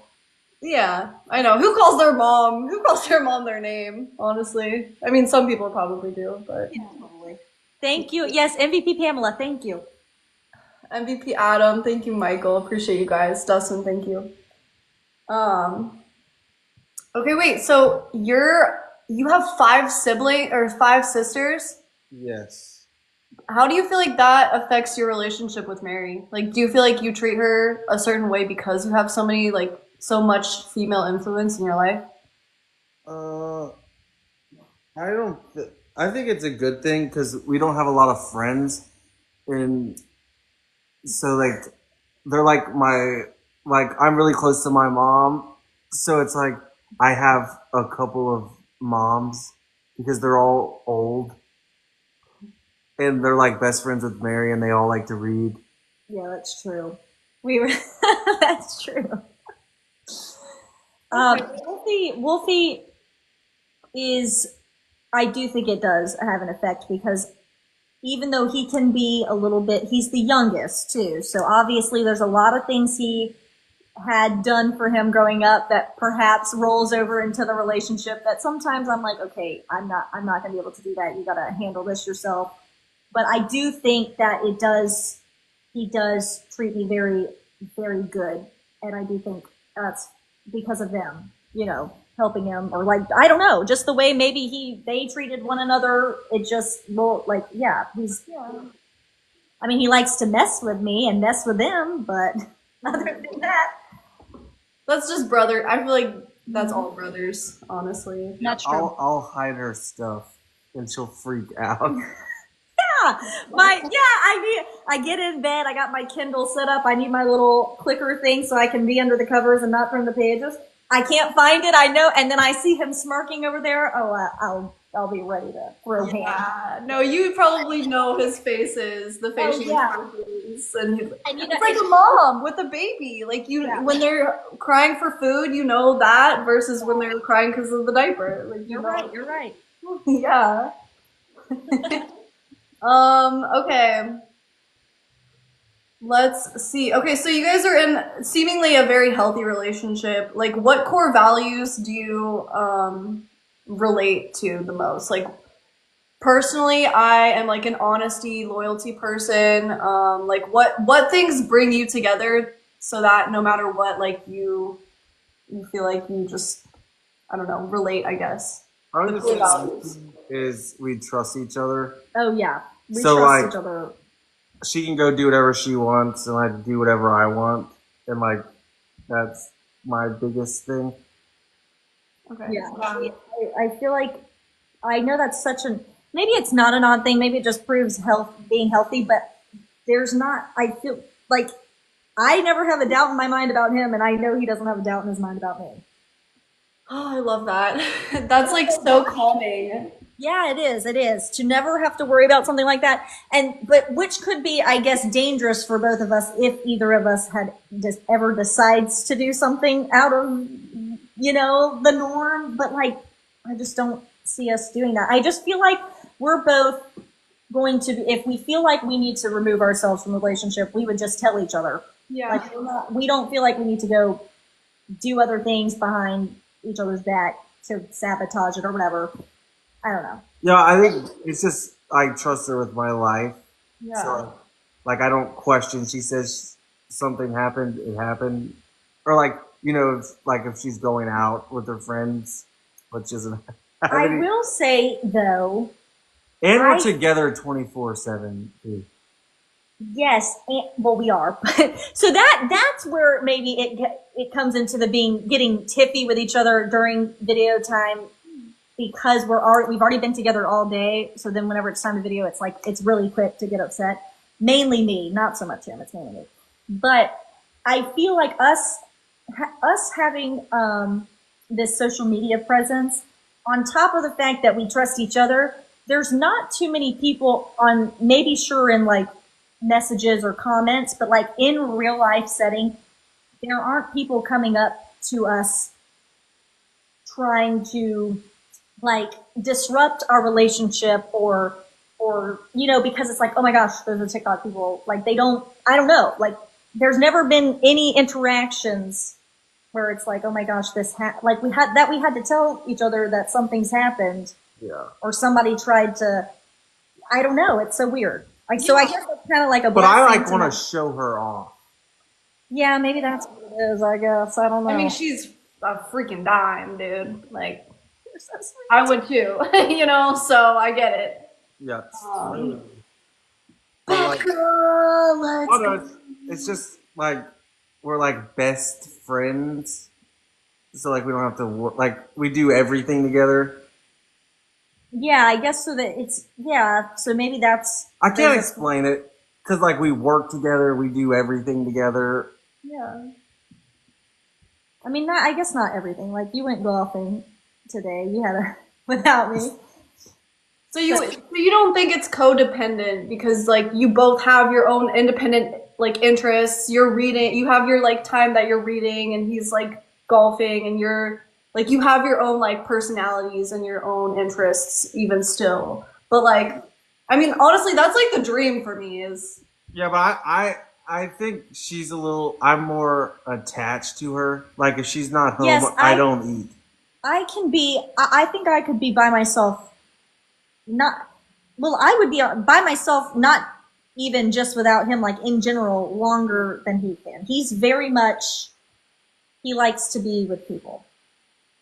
Yeah, I know. Who calls their mom? Who calls their mom their name? Honestly, I mean, some people probably do, but Yeah, totally. Thank you. Yes, MVP Pamela. Thank you. MVP Adam, thank you, Michael. Appreciate you guys. Dustin, thank you. Um. Okay, wait. So you have 5 siblings or 5 sisters. Yes. How do you feel like that affects your relationship with Mary? Like, do you feel like you treat her a certain way because you have so much female influence in your life? Uh, I don't. I think it's a good thing because we don't have a lot of friends, and so like they're like I'm really close to my mom, so it's like I have a couple of moms because they're all old and they're like best friends with Mary and they all like to read. Yeah, that's true. We were. That's true. Okay. Wolfie is. I do think it does have an effect because even though he can be a little bit, he's the youngest too. So obviously, there's a lot of things he had done for him growing up that perhaps rolls over into the relationship. That sometimes I'm like, okay, I'm not going to be able to do that. You got to handle this yourself. But I do think that it does. He does treat me very, very good, and I do think that's because of them. You know, helping him, or like I don't know, just the way maybe they treated one another. It just well, like yeah, he's. Yeah. I mean, he likes to mess with me and mess with them, but other than that, That's just brother. I feel like that's all brothers, honestly. that's true. I'll hide her stuff and she'll freak out. Yeah, I get in bed. I got my Kindle set up. I need my little clicker thing so I can be under the covers and not turn the pages. I can't find it. I know, and then I see him smirking over there. Oh, I'll be ready to throw hands. Yeah. No, you probably know his faces, the facial yeah. expressions, and And you know, it's like a mom with a baby. Like Yeah. when they're crying for food, you know that versus when they're crying because of the diaper. Like you're right. You're right. Yeah. Okay. Let's see. Okay, so you guys are in seemingly a very healthy relationship. Like, what core values do you relate to the most? Like, personally, I am like an honesty, loyalty person. Like, what things bring you together so that no matter what, like you feel like you just I don't know relate. I guess I the would core just values. say is we trust each other. Oh yeah, we So trust like each other. she can go do whatever she wants and I do whatever I want and like that's my biggest thing. Okay. Yeah, I feel like I know that's such an maybe it's not an odd thing. Maybe it just proves health being healthy. But there's not. I feel like I never have a doubt in my mind about him, and I know he doesn't have a doubt in his mind about me. Oh, I love that. That's like so calming. Yeah, it is. It is to never have to worry about something like that, but which could be, I guess, dangerous for both of us if either of us had just ever decides to do something out of, the norm. But like, I just don't see us doing that. I just feel like we're both going to be, if we feel like we need to remove ourselves from the relationship, we would just tell each other. Yeah. Like, we don't feel like we need to go do other things behind each other's back to sabotage it or whatever. I don't know. Yeah, I think it's just I trust her with my life. Yeah. So, like, I don't question. She says something happened, it happened, or like if she's going out with her friends, which isn't I happening. will say though, And we're together 24/7. yes, well we are. So that's where maybe it comes into the getting tiffy with each other during video time, because we've already been together all day. So then whenever it's time to video, it's like it's really quick to get upset. Mainly me, not so much him. It's mainly me. But I feel like us having this social media presence, on top of the fact that we trust each other, there's not too many people on, maybe sure in like messages or comments, but like in real life setting, there aren't people coming up to us trying to like disrupt our relationship or because it's like, oh my gosh, those are TikTok people. Like I don't know. Like there's never been any interactions where it's like, oh my gosh, like we had to tell each other that something's happened. Yeah. Or somebody tried to, I don't know. It's so weird. Like, so I guess it's kind of like a But I blessing like want to show her off. Yeah, maybe that's what it is, I guess. I don't know. I mean, she's a freaking dime, dude. Like, You're so sweet. I would too, so I get it. Yeah. Let's It's just like we're like best friends, so like we don't have to like we do everything together. Yeah, I guess so so maybe that's. I can't explain it because like we work together, we do everything together. Yeah. I mean, I guess not everything. Like you went golfing today. You had without me. So you don't think it's codependent because like you both have your own independent like interests. You're reading, you have your like time that you're reading, and he's like golfing, and you're like you have your own like personalities and your own interests even still. But like, I mean, honestly, that's like the dream for me is. Yeah, but I think she's I'm more attached to her. Like if she's not home, Yes, I don't eat. I think I could be by myself. I would be by myself, not even just without him, like in general, longer than he can. He likes to be with people.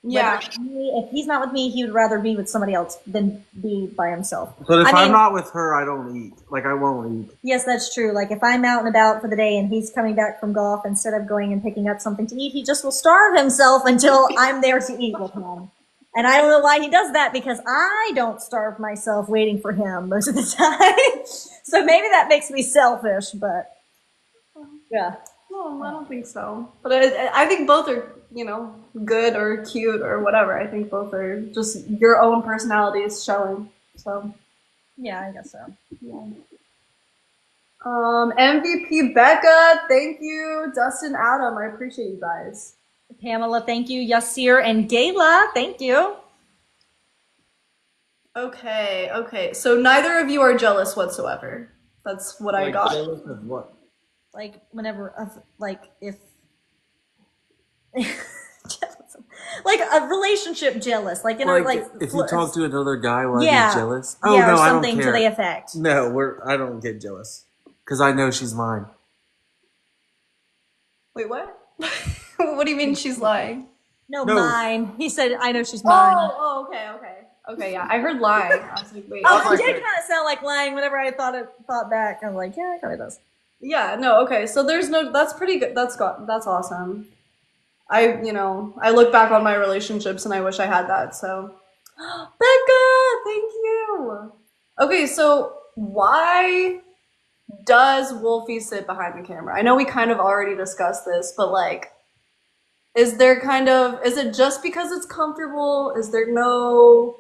Yeah. If he's not with me, he would rather be with somebody else than be by himself. But if I'm not with her, I don't eat. Like I won't eat. Yes, that's true. Like if I'm out and about for the day and he's coming back from golf, instead of going and picking up something to eat, he just will starve himself until I'm there to eat with him. And I don't know why he does that, because I don't starve myself waiting for him most of the time. So maybe that makes me selfish, but yeah. No, I don't think so. But I think both are, good or cute or whatever. I think both are just your own personalities showing. So Yeah, I guess so. yeah. MVP Becca, thank you. Dustin, Adam, I appreciate you guys. Pamela, thank you. Yasir and Gayla, thank you. Okay. So neither of you are jealous whatsoever. That's what I got. Jealous of what? Like whenever, if like a relationship jealous, like if you talk to another guy, will I be jealous? Oh yeah, no, or something I don't care. to the effect. No, I don't get jealous because I know she's mine. Wait, what? What do you mean she's lying? No, mine. He said, I know she's mine. Okay, yeah. I heard lying. I was like, wait. It did kind of sound like lying whenever I thought back. I'm like, yeah, it kind of does. Yeah, no, okay. So that's pretty good. That's awesome. I look back on my relationships and I wish I had that, so. Becca, thank you. Okay, so why does Wolfie sit behind the camera? I know we kind of already discussed this, but like, is it just because it's comfortable? Is there no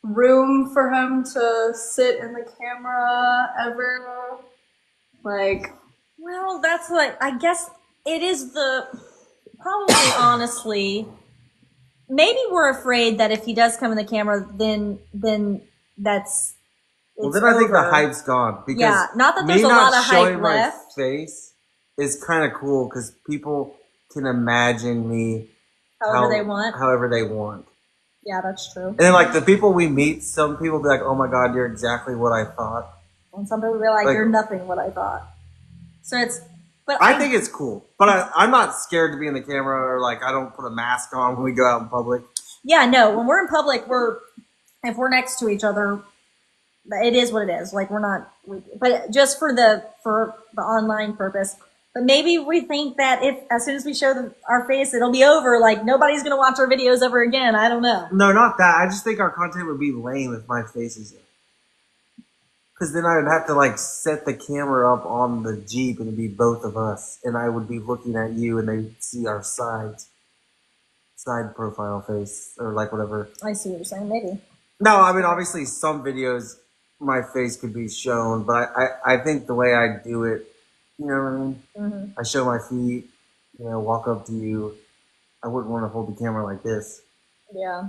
room for him to sit in the camera ever? Like, Well, that's like, I guess it is probably honestly, maybe we're afraid that if he does come in the camera, then that's, Well, it's then I think the over. hype's gone because Yeah, not that there's me a lot not of showing hype my left. face is kind of cool because people can imagine me However they want. however they want. Yeah, that's true. And then like the people we meet, some people be like, "Oh my God, you're exactly what I thought." And some people be like, Like- you're nothing what I thought. So it's, but I think it's cool, but I'm not scared to be in the camera or like I don't put a mask on when we go out in public. yeah, no, when we're in public, if we're next to each other, it is what it is. Like we're not, but just for the online purpose. But maybe we think that if as soon as we show our face, it'll be over. Like nobody's gonna watch our videos ever again. I don't know. No, not that. I just think our content would be lame if my face is in. Because then I would have to like set the camera up on the Jeep and it'd be both of us, and I would be looking at you, and they'd see our side profile face or like whatever. I see what you're saying. Maybe. No, I mean obviously some videos my face could be shown, but I think the way I do it, you know what I mean? Mm-hmm. I show my feet, walk up to you. I wouldn't want to hold the camera like this. Yeah.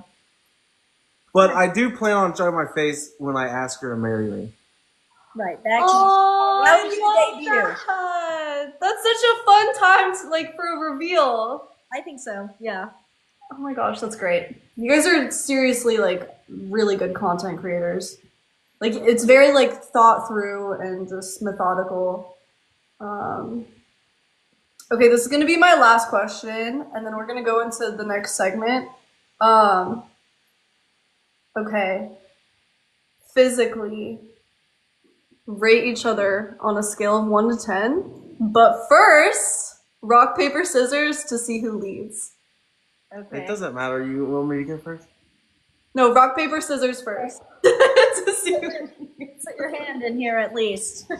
But I do plan on showing my face when I ask her to marry me. Right. That oh, that would be the I debut. love that. That's such a fun time to, like, for a reveal. I think so. Yeah. Oh my gosh, that's great. You guys are seriously, like, really good content creators. Like, it's very, like, thought through and just methodical. Okay, this is gonna be my last question, and then we're gonna go into the next segment. Okay. Physically, rate each other on a scale of 1 to 10. But first, rock, paper, scissors to see who leads. Okay. It doesn't matter. You want me to go first? No, rock, paper, scissors first. To see who leads. Put your hand in here at least.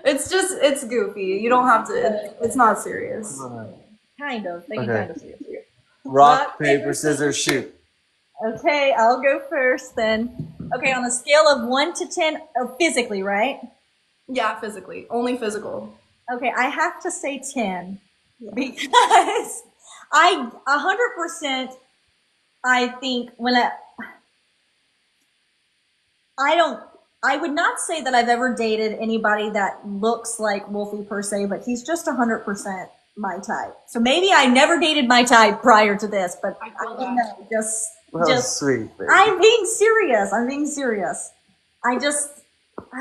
It's goofy. You don't have to, it's not serious. Kind of. They can Okay. kind of see it too. Rock, paper, scissors, shoot. Okay, I'll go first then. Okay, on a scale of 1 to 10, physically, right? Yeah, physically. Only physical. Okay, I have to say 10 because I 100%. I think I would not say that I've ever dated anybody that looks like Wolfie per se, but he's just 100% my type. So maybe I never dated my type prior to this, but I don't know. Just sweet. Baby. I'm being serious. I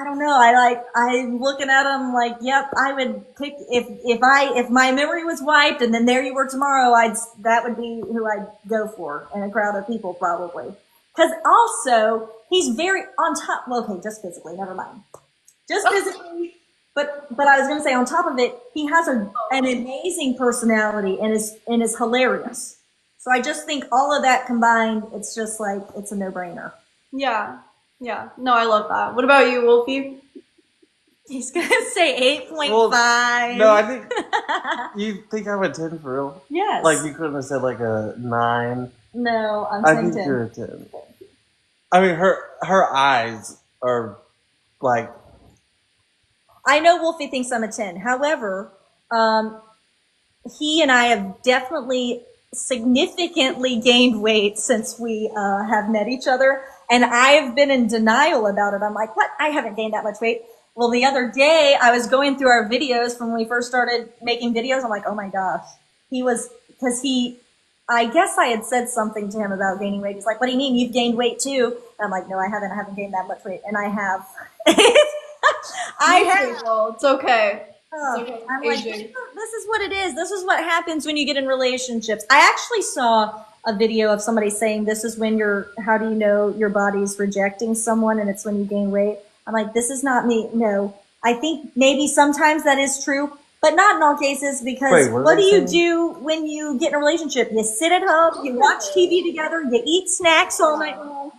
don't know. I'm looking at him like, yep, I would pick if my memory was wiped and then there you were tomorrow, that would be who I'd go for in a crowd of people probably. Cause also he's very on top. Well, okay, just physically, never mind. Just physically. But I was gonna say on top of it, he has an amazing personality and is hilarious. So I just think all of that combined, it's just like, it's a no-brainer. Yeah. Yeah. No, I love that. What about you, Wolfie? He's going to say 8.5. Well, no, I think, you think I'm a 10 for real? Yes. Like you couldn't have said like a 9. No, I'm I saying think 10. you're a 10. I mean, her eyes are like. I know Wolfie thinks I'm a 10. However, he and I have definitely significantly gained weight since we have met each other. And I have been in denial about it. I'm like, what? I haven't gained that much weight. Well, the other day I was going through our videos from when we first started making videos. I'm like, oh my gosh. I guess I had said something to him about gaining weight. He's like, what do you mean? You've gained weight too? And I'm like, no, I haven't gained that much weight. And I have. I have. Well, it's okay. Oh, okay. I'm like, Aging. this is what it is. This is what happens when you get in relationships. I actually saw a video of somebody saying this is when how do you know your body's rejecting someone and it's when you gain weight. I'm like, this is not me. No, I think maybe sometimes that is true, but not in all cases because Wait, what do you do when you get in a relationship? You sit at home, you watch TV together, you eat snacks all night long.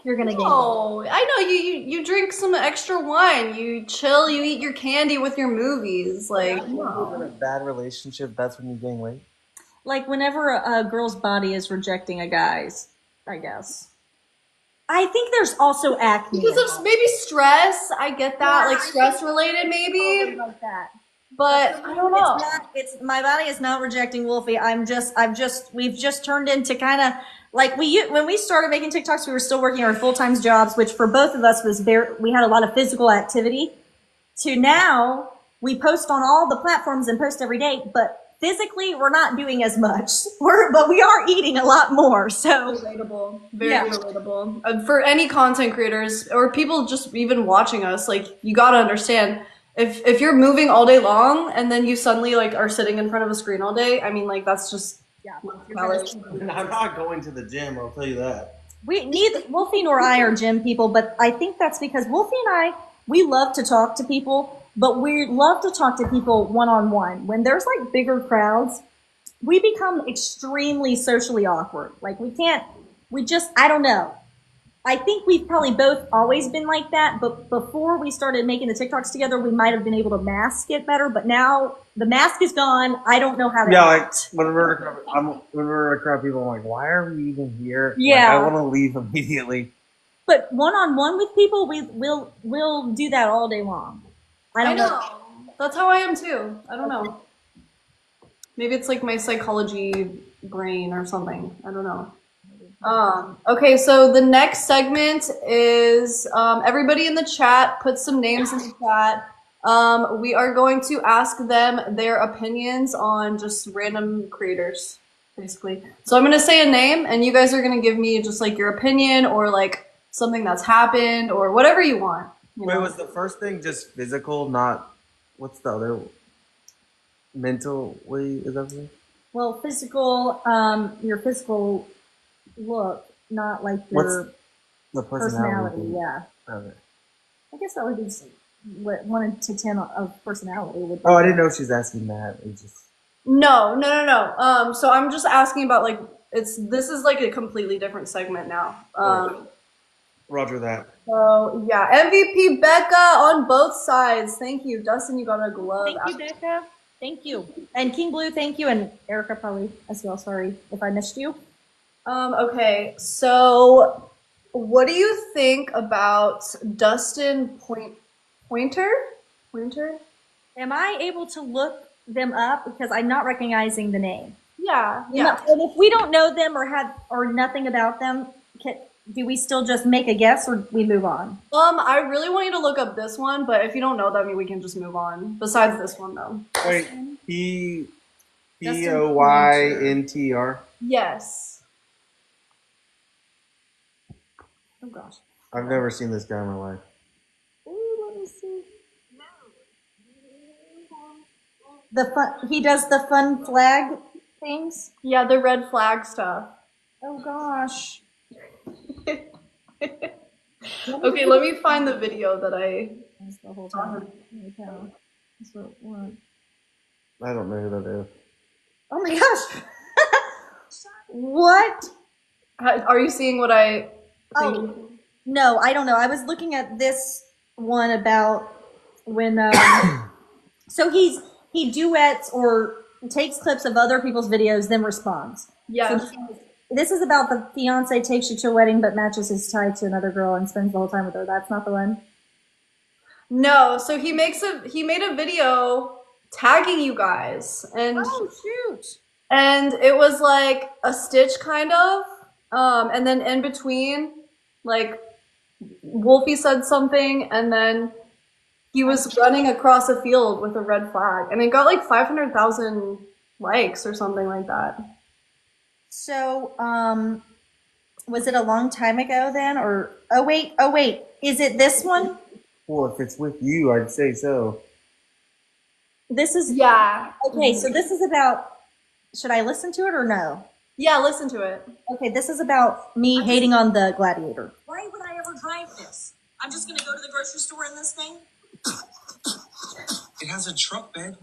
You're gonna gain weight. Oh, I know you drink some extra wine. You chill. You eat your candy with your movies. Like, In a bad relationship, that's when you gain weight. Like whenever a girl's body is rejecting a guy's. I guess. I think there's also acne. Because of maybe stress. I get that, Yeah, like stress related, maybe. like that. But I don't know. It's my body is not rejecting Wolfie. We've just turned into kind of like when we started making TikToks, we were still working our full-time jobs, which for both of us was we had a lot of physical activity. To now, we post on all the platforms and post every day, but physically we're not doing as much. But we are eating a lot more. So Relatable, very relatable. For any content creators or people just even watching us, like you gotta understand if you're moving all day long and then you suddenly like are sitting in front of a screen all day. I mean, like that's just And I'm not going to the gym. I'll tell you that. Neither Wolfie nor I are gym people, but I think that's because Wolfie and I, we love to talk to people, but we love to talk to people one-on-one. When there's like bigger crowds, we become extremely socially awkward. Like I don't know. I think we've probably both always been like that, but before we started making the TikToks together, we might have been able to mask it better, but now the mask is gone. I don't know how to act. Like when we're in a crowd, people are like, why are we even here? Yeah. Like, I want to leave immediately. But one-on-one with people, we'll do that all day long. I don't know. That's how I am too. I don't know. Maybe it's like my psychology brain or something. I don't know. Okay, so the next segment is everybody in the chat, put some names in the chat. We are going to ask them their opinions on just random creators, basically. So I'm going to say a name, and you guys are going to give me just like your opinion or like something that's happened or whatever you want. Wait, was the first thing just physical, not what's the other? Mentally, is that what? Well, physical, your physical look, not like your the personality. Yeah. Okay. I guess that would be what 1 to 10 of personality would be. Oh, I didn't know she was asking that. It just No. So I'm just asking about like this is like a completely different segment now. Roger that. So yeah, MVP Becca on both sides. Thank you, Dustin. You got a glove. Thank you, Becca. Thank you, and King Blue. Thank you, and Erica probably as well. Sorry if I missed you. Okay, so what do you think about Dustin Pointer? Am I able to look them up because I'm not recognizing the name? Yeah. And if we don't know them or nothing about them, do we still just make a guess or we move on? I really want you to look up this one, but if you don't know them, we can just move on. Besides this one, though. Wait, Poyntr. Yes. Oh gosh. I've never seen this guy in my life. Ooh, let me see. He does the fun flag things. Yeah, the red flag stuff. Oh gosh. Okay, let me find the video that I. The whole time. I don't know who that is. Oh my gosh. What? Are you seeing what I? Oh, no, I don't know. I was looking at this one about when so he duets or takes clips of other people's videos, then responds. Yeah. So this is about the fiance takes you to a wedding but matches his tie to another girl and spends the whole time with her. That's not the one. No, so he made a video tagging you guys, and oh shoot, and it was like a stitch kind of, and then in between, like Wolfie said something, and then he was running across a field with a red flag, and it got like 500,000 likes or something like that. So, was it a long time ago then, or oh wait, is it this one? Well, if it's with you, I'd say so. This is Okay, so this is about. Should I listen to it or no? Yeah, listen to it. Okay, this is about me hating on the Gladiator. Why would I ever drive this? I'm just gonna go to the grocery store in this thing. It has a truck bed.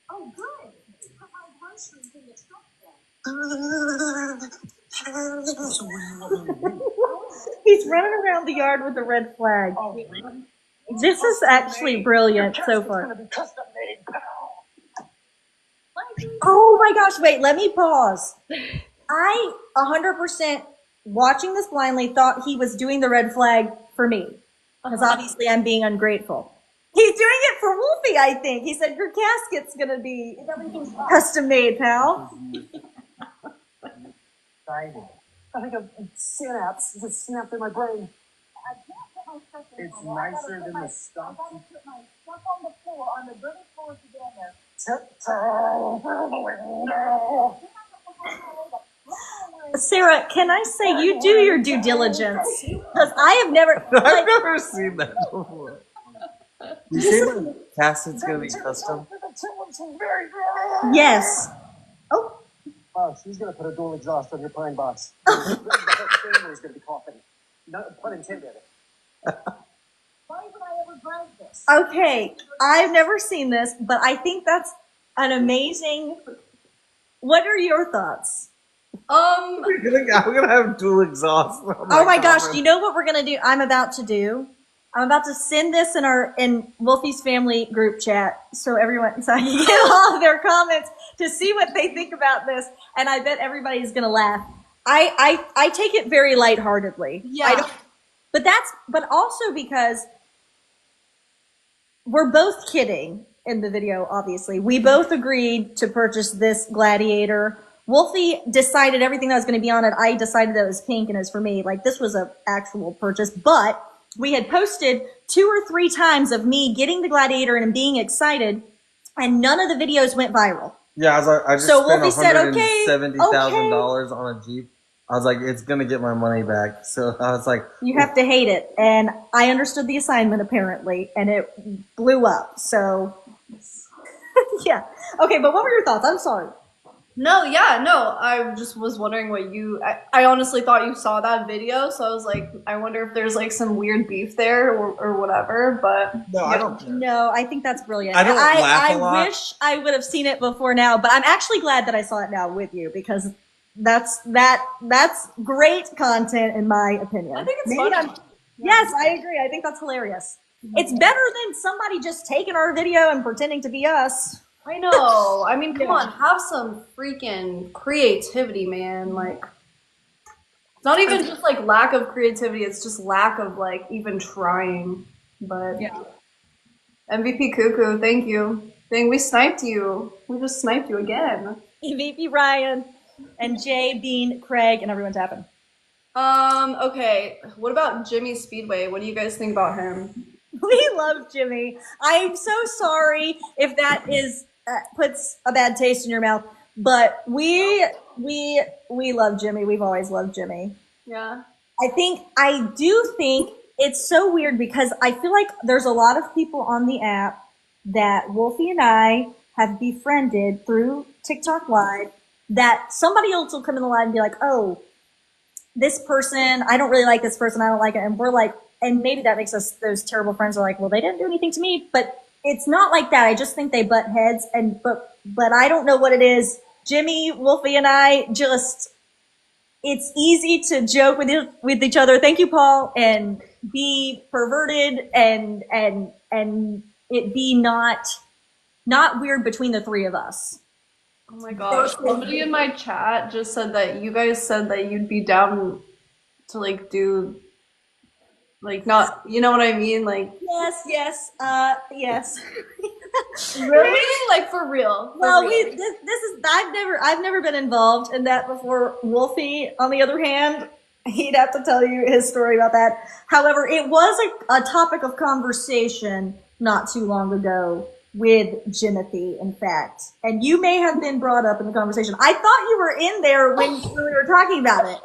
Oh, good. Put my groceries in the truck bed. So what do you want me to do? He's running around the yard with a red flag. Oh, really? This is actually brilliant so far. Oh my gosh, wait, let me pause. I 100% watching this blindly, thought he was doing the red flag for me. Because obviously I'm being ungrateful. He's doing it for Wolfie, I think. He said, your casket's going to be custom made, pal. I think a synapse just snapped in my brain. It's nicer than the stuff. I put my stuff on the floor, on the dirty floor to get in there. Tiptoe through the window. Sarah, can I say you do your due diligence? Because I have never. I've never seen that before. You say the casket's gonna be custom? Yes. Oh. Oh, she's gonna put a dual exhaust on your pine box. The whole family's gonna be coughing. No pun intended. Why would I ever drive this? Okay, I've never seen this, but I think that's an amazing. What are your thoughts? I'm gonna have dual exhaust. Oh my gosh, do you know what we're gonna do? I'm about to send this in Wolfie's family group chat so everyone so I can get all of their comments to see what they think about this, and I bet everybody's gonna laugh. I take it very lightheartedly. Yeah. But also because we're both kidding in the video, obviously. We both agreed to purchase this Gladiator. Wolfie decided everything that was going to be on it. I decided that it was pink and it was for me. Like, this was an actual purchase. But we had posted 2 or 3 times of me getting the Gladiator and being excited, and none of the videos went viral. Yeah, I just So spent Wolfie said, okay, $170,000 on a Jeep. I was like, it's gonna get my money back. So I was like, you have to hate it. And I understood the assignment apparently, and it blew up. So, yeah. Okay, but what were your thoughts? I'm sorry. No, yeah, no. I just was wondering what I honestly thought you saw that video, so I was like, I wonder if there's like some weird beef there or whatever, but. no, I don't care. No, I think that's brilliant. I don't laugh a lot. I wish I would have seen it before now, but I'm actually glad that I saw it now with you because that's great content in my opinion. I think it's Maybe funny. Yes, I agree. I think that's hilarious. It's better than somebody just taking our video and pretending to be us. I know. I mean, come on, have some freaking creativity, man. Like, it's not even just like lack of creativity, it's just lack of like even trying. But Yeah. MVP Cuckoo, thank you. Dang, we sniped you. We just sniped you again. VP Ryan and Jay, Bean, Craig, and everyone's tapping. Okay. What about Jimmy Speedway? What do you guys think about him? We love Jimmy. I'm so sorry if that is puts a bad taste in your mouth, but we love Jimmy. We've always loved Jimmy. Yeah. I do think it's so weird because I feel like there's a lot of people on the app that Wolfie and I have befriended through TikTok Live that somebody else will come in the live and be like, oh, this person, I don't really like this person, I don't like it. And we're like, and maybe that makes us those terrible friends are like, well, they didn't do anything to me, but it's not like that. I just think they butt heads, and but I don't know what it is. Jimmy, Wolfie, and I just, it's easy to joke with each other. Thank you, Paul, and be perverted and it be not weird between the 3 of us. Oh my gosh. Somebody in my chat just said that you guys said that you'd be down to like do like not, you know what I mean? Like Yes. really? Like for real. Well, real. this is I've never been involved in that before. Wolfie, on the other hand, he'd have to tell you his story about that. However, it was a topic of conversation not too long ago with Jimothy, in fact. And you may have been brought up in the conversation. I thought you were in there when we were talking about it.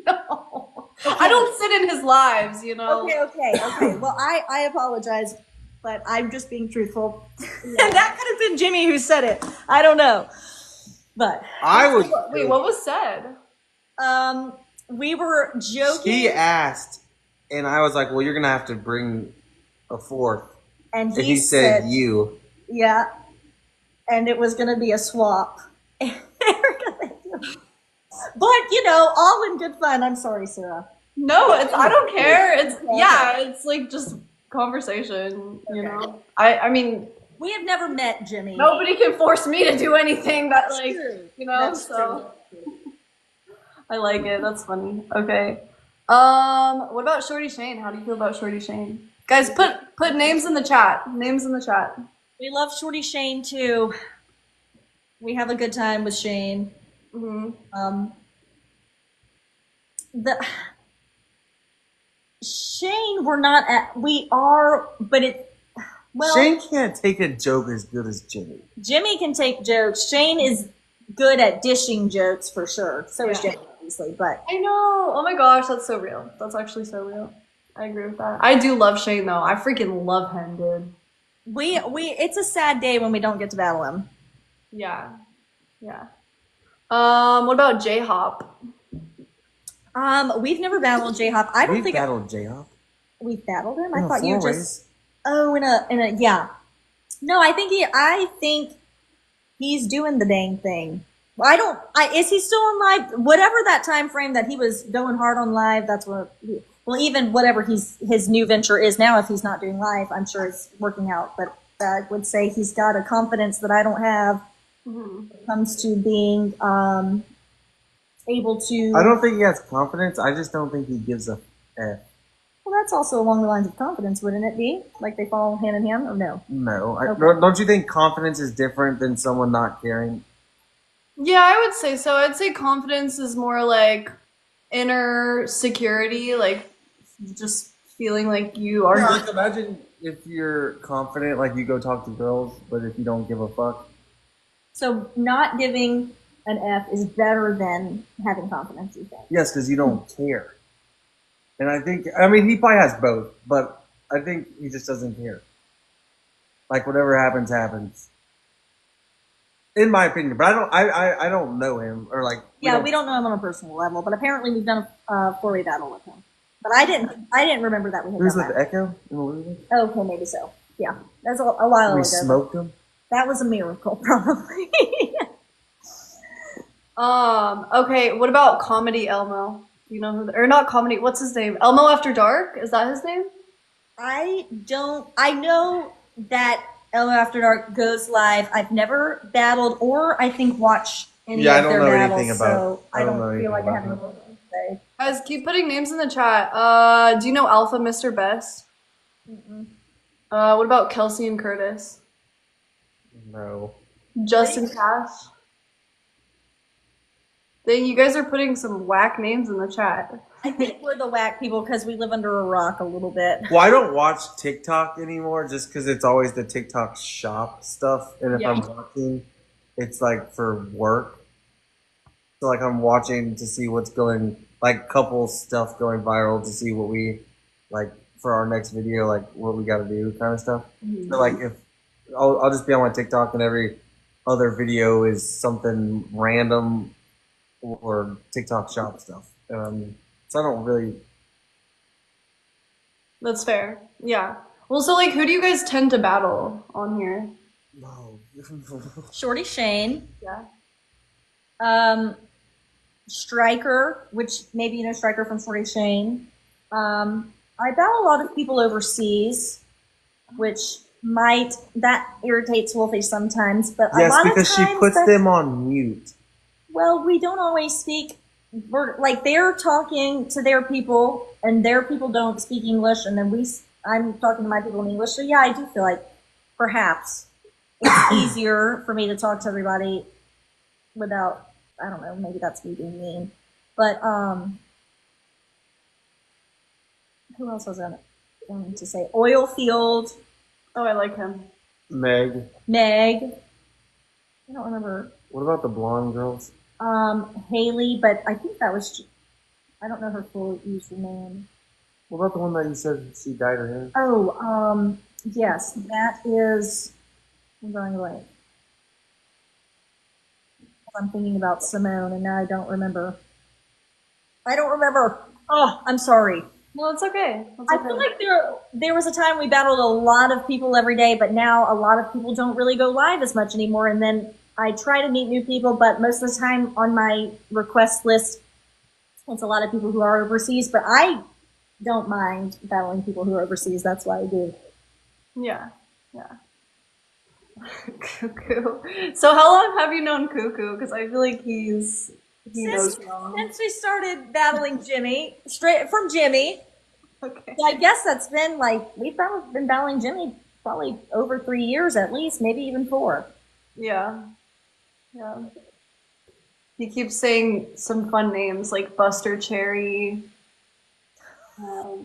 No. I don't sit in his lives, you know. Okay. Well, I apologize, but I'm just being truthful. And that could have been Jimmy who said it. I don't know. But wait, what was said? We were joking. He asked, and I was like, well, you're gonna have to bring a 4th. And he said you. Yeah. And it was gonna be a swap. But, you know, all in good fun. I'm sorry, Sarah. No, I don't care. It's like just conversation, you know. I mean, we have never met Jimmy. Nobody can force me to do anything that, like, true. you know. That's so, true. I like it. That's funny. Okay. What about Shorty Shane? How do you feel about Shorty Shane? Guys, put names in the chat. Names in the chat. We love Shorty Shane too. We have a good time with Shane. Mm-hmm. The Shane, we're not at. We are, but it. Well, Shane can't take a joke as good as Jimmy. Jimmy can take jokes. Shane is good at dishing jokes for sure. So is Jimmy, obviously. But I know. Oh my gosh, that's so real. That's actually so real. I agree with that. I do love Shane though. I freaking love him, dude. we it's a sad day when we don't get to battle him. Yeah. Yeah. What about J-Hop? We've never battled J-Hop. I don't We've think battled J-Hop. we've battled him. I In a thought you four-way. just. Oh, in a yeah. No, I think he's doing the dang thing. Is he still on live? Whatever that time frame that he was going hard on live, that's what. Well, even whatever his new venture is now, if he's not doing live, I'm sure it's working out. But I would say he's got a confidence that I don't have when it comes to being able to. I don't think he has confidence. I just don't think he gives a F. Well, that's also along the lines of confidence, wouldn't it be? Like they fall hand in hand, or no? No. Okay. Don't you think confidence is different than someone not caring? Yeah, I would say so. I'd say confidence is more like inner security, like just feeling like you are. Yeah, like imagine if you're confident, like you go talk to girls, but if you don't give a fuck. So not giving an F is better than having confidence, you think? Yes, because you don't care. And I mean, he probably has both, but I think he just doesn't care. Like whatever happens, happens. In my opinion, but I don't know him or like. We don't know him on a personal level, but apparently we've done a four-way battle with him. But I didn't remember that we had Who's done with that. Echo in the movie? Okay, maybe so. Yeah, that's a while We ago. smoked him. That was a miracle, probably. Okay, what about Comedy Elmo? Do you know who, or not Comedy, what's his name? Elmo After Dark? Is that his name? I know that Elmo After Dark goes live. I've never battled or I think watched any Yeah, I of don't their know battles, anything about- so I I don't know don't anything feel like I about have that. anything to say. Guys, keep putting names in the chat. Do you know Alpha Mr. Best? What about Kelsey and Curtis? No. Justin Cash? Dang, you guys are putting some whack names in the chat. I think we're the whack people because we live under a rock a little bit. Well, I don't watch TikTok anymore just because it's always the TikTok shop stuff, and if Yeah. I'm watching, it's like for work. So like I'm watching to see what's going, like couple stuff going viral to see what we like for our next video, like what we got to do, kind of stuff. So like if I'll just be on my TikTok and every other video is something random or TikTok shop stuff. So I don't really. That's fair. Yeah. Well, so like, who do you guys tend to battle on here? No. Shorty Shane, Yeah. Striker, which maybe you know Striker from Shorty Shane. I battle a lot of people overseas, which that irritates Wolfie sometimes, but a Yes, lot because of she times puts that's- them on mute. Well, we don't always speak. Like they're talking to their people, and their people don't speak English, and then I'm talking to my people in English. So yeah, I do feel like perhaps it's easier for me to talk to everybody without. I don't know. Maybe that's me being mean, but who else was I going to say? Oilfield, Oh, I like him. Meg. Meg. I don't remember. What about the blonde girls? Haley, but I think that was. I don't know her full username. What about the one that you said she dyed her hair? Oh, yes, that is. I'm going away. I'm thinking about Simone, and now I don't remember. Oh, I'm sorry. No, it's okay. It's I okay. feel like there was a time we battled a lot of people every day, but now a lot of people don't really go live as much anymore. And then I try to meet new people, but most of the time on my request list, it's a lot of people who are overseas. But I don't mind battling people who are overseas. That's why I do. Yeah. Cuckoo. So how long have you known Cuckoo? Because I feel like he's He knows wrong. Since we started battling Jimmy, straight from Jimmy, Okay. I guess that's been like, we've been battling Jimmy probably over 3 years at least, maybe even 4. Yeah. Yeah. He keeps saying some fun names like Buster Cherry. That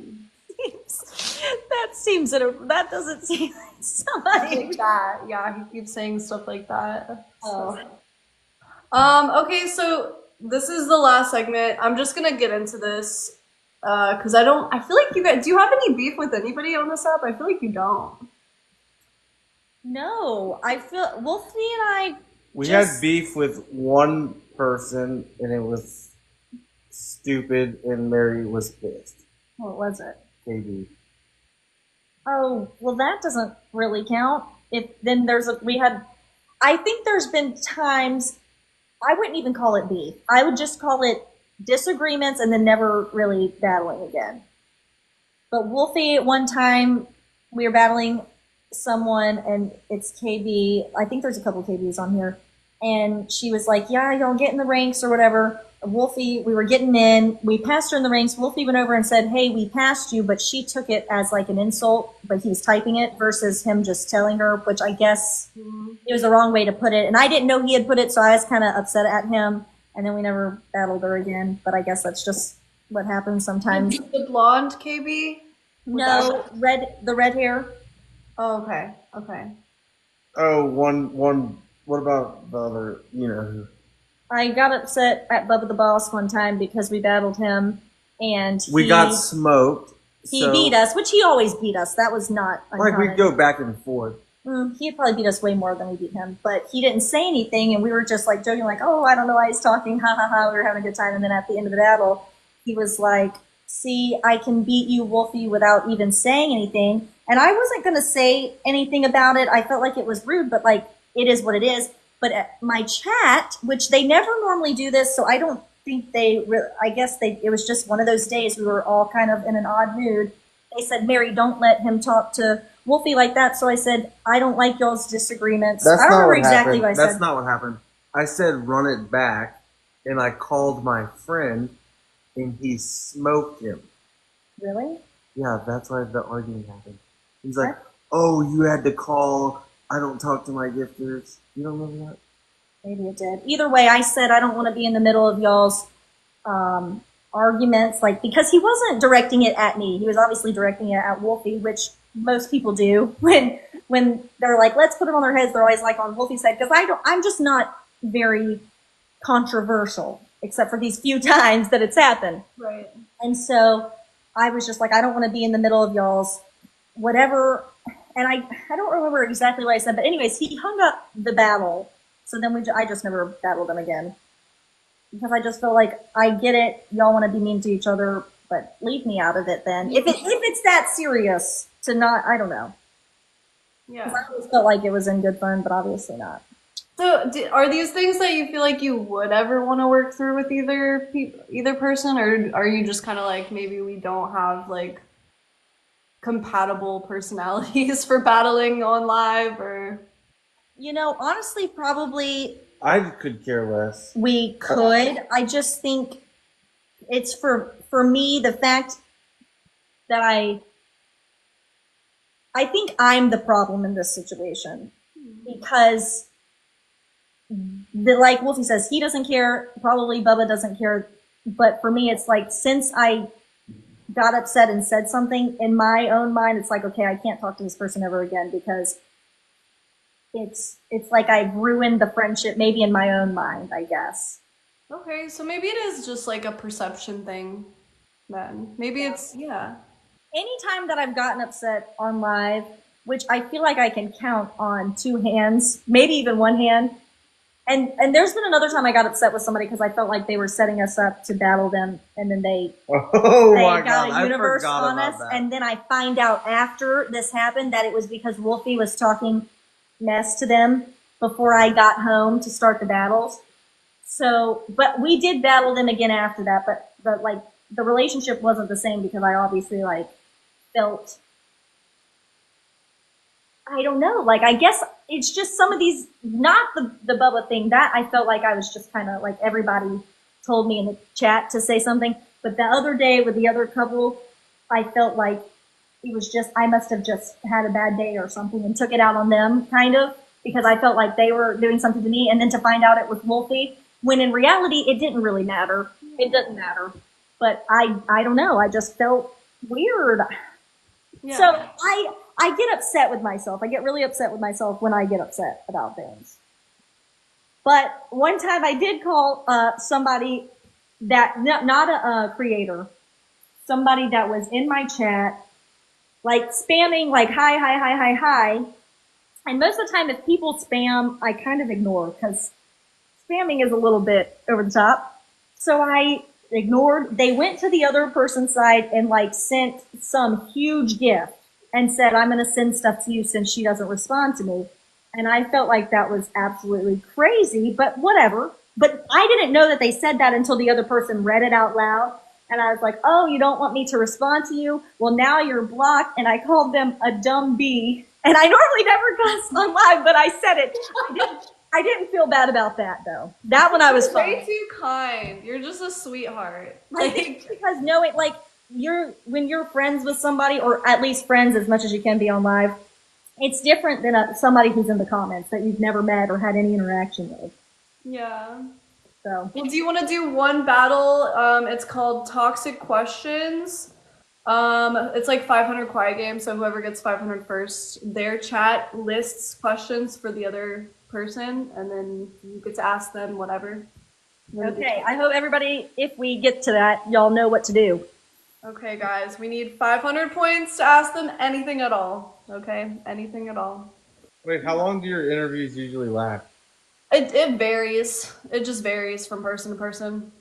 doesn't seem like somebody. Like that. Yeah, he keeps saying stuff like that. Oh. Okay, so this is the last segment. I'm just gonna get into this. Cause I feel like you guys, do you have any beef with anybody on this app? I feel like you don't. No, I feel Wolfie and I. We just- had beef with one person, and it was stupid, and Mary was pissed. What was it? KB. Oh, well, that doesn't really count. If then I think there's been times I wouldn't even call it beef. I would just call it disagreements and then never really battling again. But Wolfie, at one time, we were battling someone, and it's KB. I think there's a couple KBs on here. And she was like, yeah, y'all get in the ranks or whatever. Wolfie, we were getting in. We passed her in the ranks. Wolfie went over and said, hey, we passed you, but she took it as like an insult, but he was typing it versus him just telling her, which I guess it was the wrong way to put it. And I didn't know he had put it, so I was kind of upset at him. And then we never battled her again. But I guess that's just what happens sometimes. The blonde KB? No, the red hair. Oh, okay. Okay. Oh, one. What about the other? You know who? I got upset at Bubba the Boss one time because we battled him, and We got smoked. he so, beat us, which he always beat us. That was not Like uncommon. we'd go back and forth. He'd probably beat us way more than we beat him, but he didn't say anything, and we were just like joking, like, "Oh, I don't know why he's talking, ha ha ha." We were having a good time, and then at the end of the battle, he was like, "See, I can beat you, Wolfie, without even saying anything." And I wasn't gonna say anything about it. I felt like it was rude, but like it is what it is. But my chat, which they never normally do this, so I don't think I guess it was just one of those days we were all kind of in an odd mood. They said, Mary, don't let him talk to Wolfie like that. So I said, I don't like y'all's disagreements. That's I don't not remember what exactly happened. what I said. That's not what happened. I said run it back, and I called my friend, and he smoked him. Really? Yeah, that's why the argument happened. He's like, oh, you had to call. I don't talk to my gifters. You don't remember that? Maybe it did. Either way, I said I don't want to be in the middle of y'all's arguments, like, because he wasn't directing it at me. He was obviously directing it at Wolfie, which most people do when they're like, let's put it on their heads. They're always like on Wolfie's side, because I'm just not very controversial, except for these few times that it's happened. Right. And so I was just like, I don't want to be in the middle of y'all's whatever. And I don't remember exactly what I said, but anyways, he hung up the battle. So then I just never battled him again. Because I just feel like, I get it, y'all want to be mean to each other, but leave me out of it then. If it's that serious to not, I don't know. Yeah. Because I always felt like it was in good fun, but obviously not. So, are these things that you feel like you would ever want to work through with either person, or are you just kind of like, maybe we don't have like compatible personalities for battling on live, or? You know, honestly, probably I could care less. we could. I just think it's for me, the fact that I think I'm the problem in this situation, because like Wolfie says, he doesn't care. Probably Bubba doesn't care. But for me, it's like, since I got upset and said something, in my own mind, it's like, okay, I can't talk to this person ever again, because it's like I've ruined the friendship, maybe in my own mind, I guess. Okay, so maybe it is just like a perception thing then. Maybe it's, yeah. Anytime that I've gotten upset on live, which I feel like I can count on 2 hands, maybe even 1 hand. And there's been another time I got upset with somebody because I felt like they were setting us up to battle them, and then they My got God, a universe I forgot on about us. that. And then I find out after this happened that it was because Wolfie was talking mess to them before I got home to start the battles. So, but we did battle them again after that, but the relationship wasn't the same, because I obviously like felt, I don't know, like, I guess it's just some of these, not the Bubba thing, that I felt like I was just kind of like, everybody told me in the chat to say something. But the other day with the other couple, I felt like it was just, I must have just had a bad day or something and took it out on them, kind of, because I felt like they were doing something to me. And then to find out it was Wolfie, when in reality, it didn't really matter. It doesn't matter. But I don't know. I just felt weird. Yeah. So I get upset with myself. I get really upset with myself when I get upset about things. But one time I did call somebody that, not a creator, somebody that was in my chat, like spamming, like hi, hi, hi, hi, hi. And most of the time if people spam, I kind of ignore because spamming is a little bit over the top. So I ignored. They went to the other person's side and like sent some huge gift and said, I'm going to send stuff to you since she doesn't respond to me. And I felt like that was absolutely crazy, but whatever. But I didn't know that they said that until the other person read it out loud. And I was like, oh, you don't want me to respond to you? Well, now you're blocked. And I called them a dumb bee. And I normally never cuss on live, but I said it. I didn't feel bad about that though. That one I was fine. Way too kind. You're just a sweetheart. I think because knowing, like, when you're friends with somebody, or at least friends as much as you can be on live, it's different than somebody who's in the comments that you've never met or had any interaction with. Yeah. So. Well, do you want to do one battle? It's called Toxic Questions. It's like 500 quiet games, so whoever gets 500 first, their chat lists questions for the other person, and then you get to ask them whatever. Okay, I hope everybody, if we get to that, y'all know what to do. Okay, guys, we need 500 points to ask them anything at all. Okay, anything at all. Wait, how long do your interviews usually last? It varies. It just varies from person to person.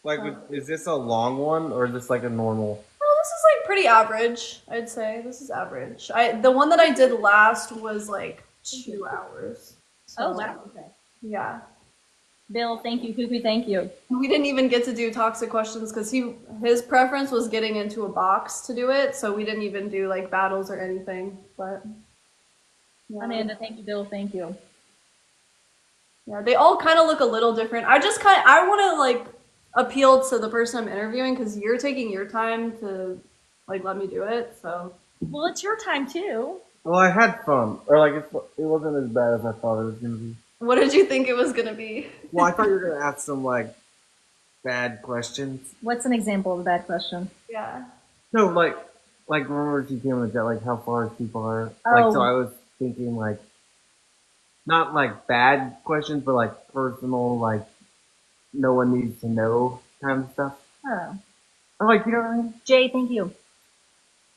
Like, is this a long one or is this like a normal? Well, this is like pretty average. I'd say this is average. The one that I did last was like 2 hours. So, Oh wow. Okay. Yeah. Bill, thank you. Cuckoo, thank you. We didn't even get to do toxic questions because his preference was getting into a box to do it, so we didn't even do like battles or anything. But yeah. Amanda, thank you. Bill, thank you. Yeah, they all kind of look a little different. I want to like appeal to the person I'm interviewing because you're taking your time to like let me do it. So. Well, it's your time too. Well, I had fun, or like it wasn't as bad as I thought it was gonna be. What did you think it was gonna be? Well, I thought you were gonna ask some like bad questions. What's an example of a bad question? Yeah. No, like remember she came in the chat, like how far too far. Oh. Like so, I was thinking like not like bad questions, but like personal, like no one needs to know kind of stuff. Oh. Or like, you know what I mean? Jay, thank you.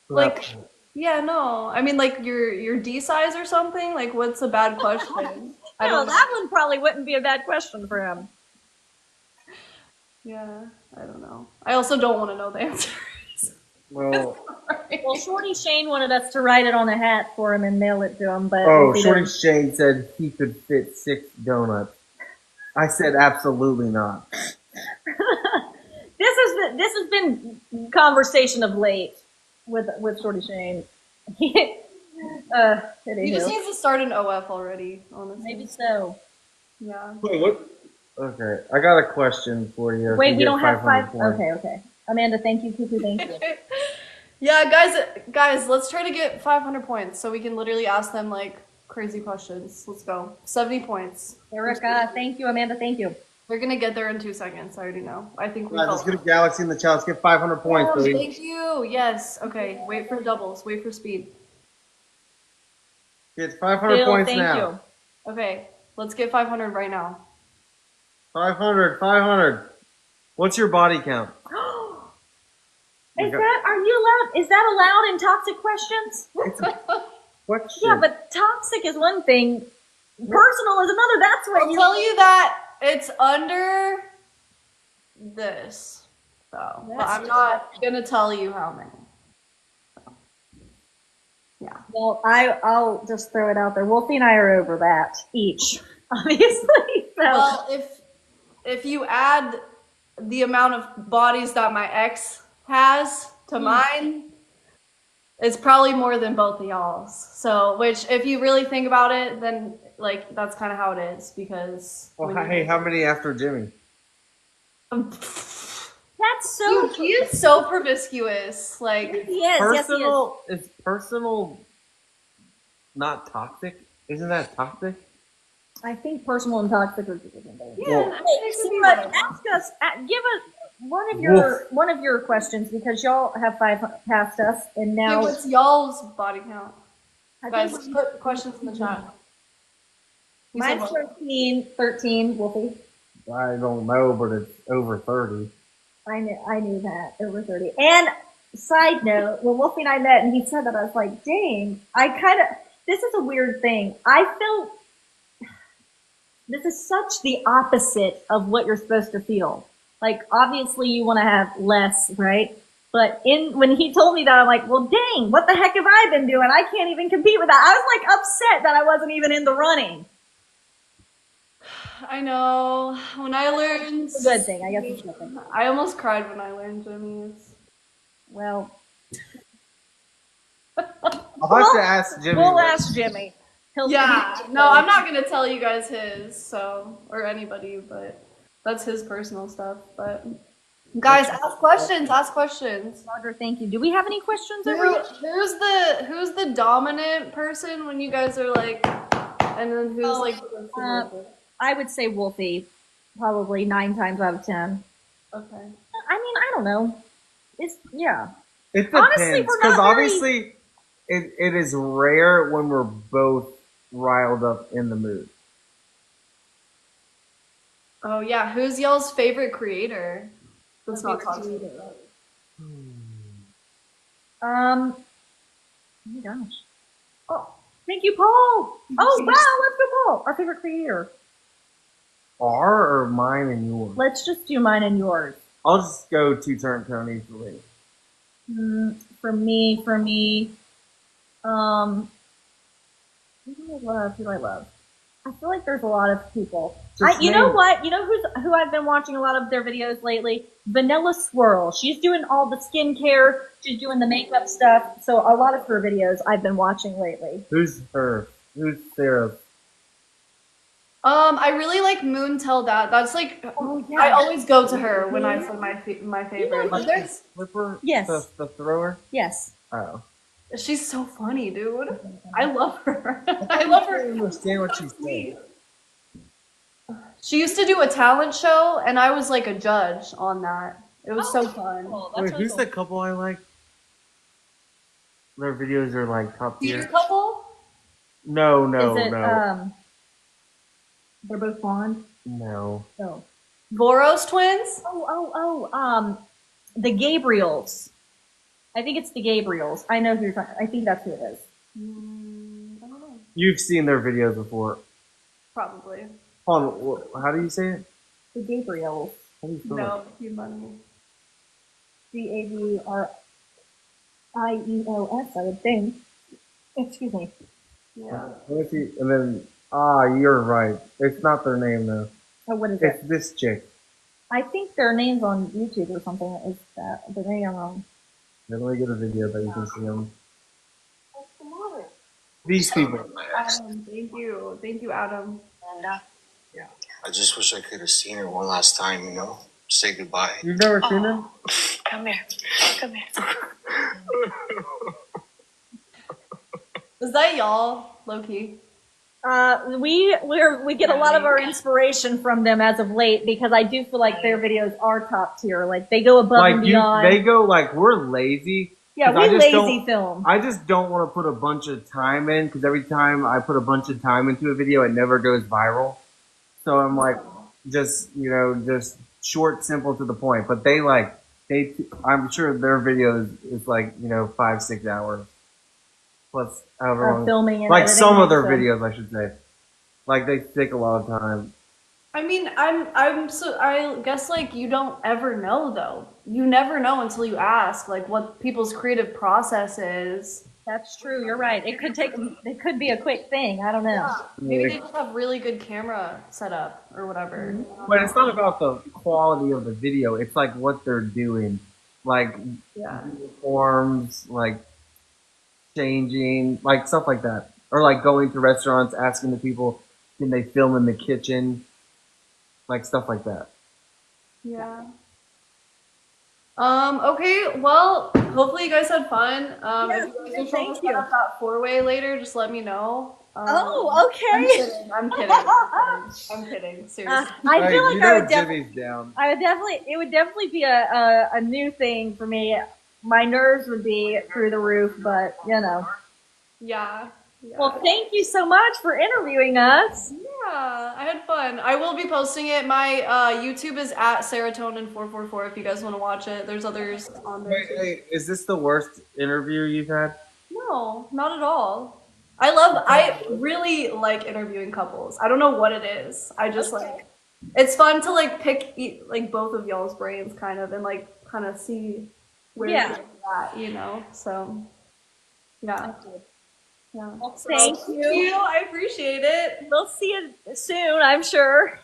Like, yeah, no. I mean, like your D size or something. Like, what's a bad question? I No, don't. that one probably wouldn't be a bad question for him. Yeah, I don't know. I also don't want to know the answers. Well, Well, Shorty Shane wanted us to write it on a hat for him and mail it to him, but oh, we Shorty didn't. Shane said he could fit 6 donuts. I said absolutely not. This has been conversation of late with Shorty Shane. He Anywho. just needs to start an OF already, honestly. Maybe so. Yeah. Wait, what? Okay, I got a question for you. Wait, we don't have 500 5. points. Okay. Amanda, thank you. Cuckoo, thank you. Yeah, guys, let's try to get 500 points so we can literally ask them like crazy questions. Let's go. 70 points. Erica, thank you. Amanda, thank you. We're gonna get there in 2 seconds. I already know. I think we. Let's get a Galaxy in the chat. Let's get 500 points, Oh, baby. thank you. Yes. Okay. Wait for doubles. Wait for speed. It's 500 Bill, points thank now. you. Okay. Let's get 500 right now. 500. What's your body count? Are you allowed? Is that allowed in toxic questions? What? Yeah, but toxic is one thing. Personal is another. That's what I'll tell you that it's under this. So, but I'm not gonna tell you how many. So, yeah. Well, I'll just throw it out there. Wolfie and I are over that each, obviously. So. Well, if you add the amount of bodies that my ex has to mine, it's probably more than both of y'all's. So, which if you really think about it, then like that's kind of how it is because. Well, hey, how many after Jimmy? That's so. Dude, he is so promiscuous. Like, He is. Yes, he is. Is personal not toxic? Isn't that toxic? I think personal and toxic are two different things. yeah, Well- I think it could be Sarah, both. ask us. Give us Woof. one of your questions because y'all have 5 past us, and Dude, now what's y'all's body count? I Guys, think put questions in the chat. You said mine's what? 13, Wolfie. I don't know, but it's over 30. I knew that over 30. And side note, when Wolfie and I met, and he said that, I was like, dang, this is a weird thing. I felt this is such the opposite of what you're supposed to feel. Like, obviously you want to have less, right? But when he told me that, I'm like, well, dang, what the heck have I been doing? I can't even compete with that. I was like upset that I wasn't even in the running. I know. When I learned, It's a good thing. I guess it's nothing. I almost cried when I learned Jimmy's. Well, I'll have to ask Jimmy. we'll ask Jimmy. Yeah, no, I'm not gonna tell you guys his, so, or anybody, but that's his personal stuff. But guys, ask questions. Ask questions. Roger, thank you. Do we have any questions? Who's the dominant person when you guys are like, and then who's like the submissive? I would say Wolfie, probably 9 times out of 10. Okay. I mean, I don't know. Yeah. It Honestly, depends, we're because not very- obviously it is rare when we're both riled up in the mood. Oh yeah, who's y'all's favorite creator? That's not toxic. Oh my gosh. Oh, thank you, Paul. Oh wow, let's go, Paul. Our favorite creator. Our or mine and yours? Let's just do mine and yours. I'll just go two-turn Tony for me. For me, who do I love? I feel like there's a lot of people. Just You know name- what? You know who I've been watching a lot of their videos lately? Vanilla Swirl. She's doing all the skincare. She's doing the makeup stuff. So a lot of her videos I've been watching lately. Who's her? Who's Sarah? I really like Moon Tell That. That's like, Oh, yeah. I always go to her when I say my favorite. know, There's, Flipper? Yes. The thrower? Yes. Oh. she's so funny, dude. I love her. I love I her. don't understand what she's saying. She used to do a talent show, and I was like a judge on that. It was so fun. Wait, who's the couple I like? Their videos are like top Theater tier. couple? No, Is it, no. they're both blonde? No. Oh. Voros twins? The Gabriels. I think it's the Gabriels. I know who you're talking. I think that's who it is. I don't know. You've seen their videos before. Probably. Hold on, how do you say it? The Gabriels. How do you spell No, you money. Gabriels, I would think. Excuse me. Yeah. it? Let me see. And then, you're right. It's not their name though. Oh, what is It's it? this chick. I think their name's on YouTube or something. Is that the name wrong? Let me get a video that you can see them. What's the matter? These people. Adam, thank you. Thank you, Adam. Yeah, I just wish I could have seen her one last time, you know? Say goodbye. You've never seen them? Come here. Come here. Was that y'all, low key? We get a lot of our inspiration from them as of late because I do feel like their videos are top tier. Like they go above and beyond. They go like, we're lazy. Yeah, 'Cause I we just lazy don't- film. I just don't want to put a bunch of time in because every time I put a bunch of time into a video, it never goes viral. So I'm like, just short, simple, to the point. But I'm sure their videos is like, 5-6 hours. Plus however long. Filming and Like editing some of and their stuff. videos, I should say. Like they take a lot of time. I mean, I guess like you don't ever know though. You never know until you ask like what people's creative process is. That's true. You're right. It could be a quick thing. I don't know. Maybe they just have really good camera setup or whatever. But it's not about the quality of the video. It's like what they're doing. Like Yeah. uniforms, like changing, like stuff like that. Or like going to restaurants, asking the people, can they film in the kitchen? Like stuff like that. Yeah. Okay, well, hopefully you guys had fun. Yes, If you guys are trying thank to set you. up that four-way later, just let me know. Oh, I'm okay. kidding, I'm kidding, I'm kidding, I'm kidding, seriously. I Hey, feel you like I know would definitely, Jimmy's down. it would definitely be a new thing for me. My nerves would be through the roof, but you know. Yeah, yeah. Well, thank you so much for interviewing us. Yeah, I had fun. I will be posting it. My YouTube is at serotonin444 if you guys want to watch it. There's others on there Wait, too. hey, is this the worst interview you've had? No, not at all. I really like interviewing couples. I don't know what it is. I just like, it's fun to like pick like both of y'all's brains kind of and like kind of see where Yeah. you're at, you know? So, yeah. Yeah. Well, So, thank you. I appreciate it. We'll see you soon, I'm sure.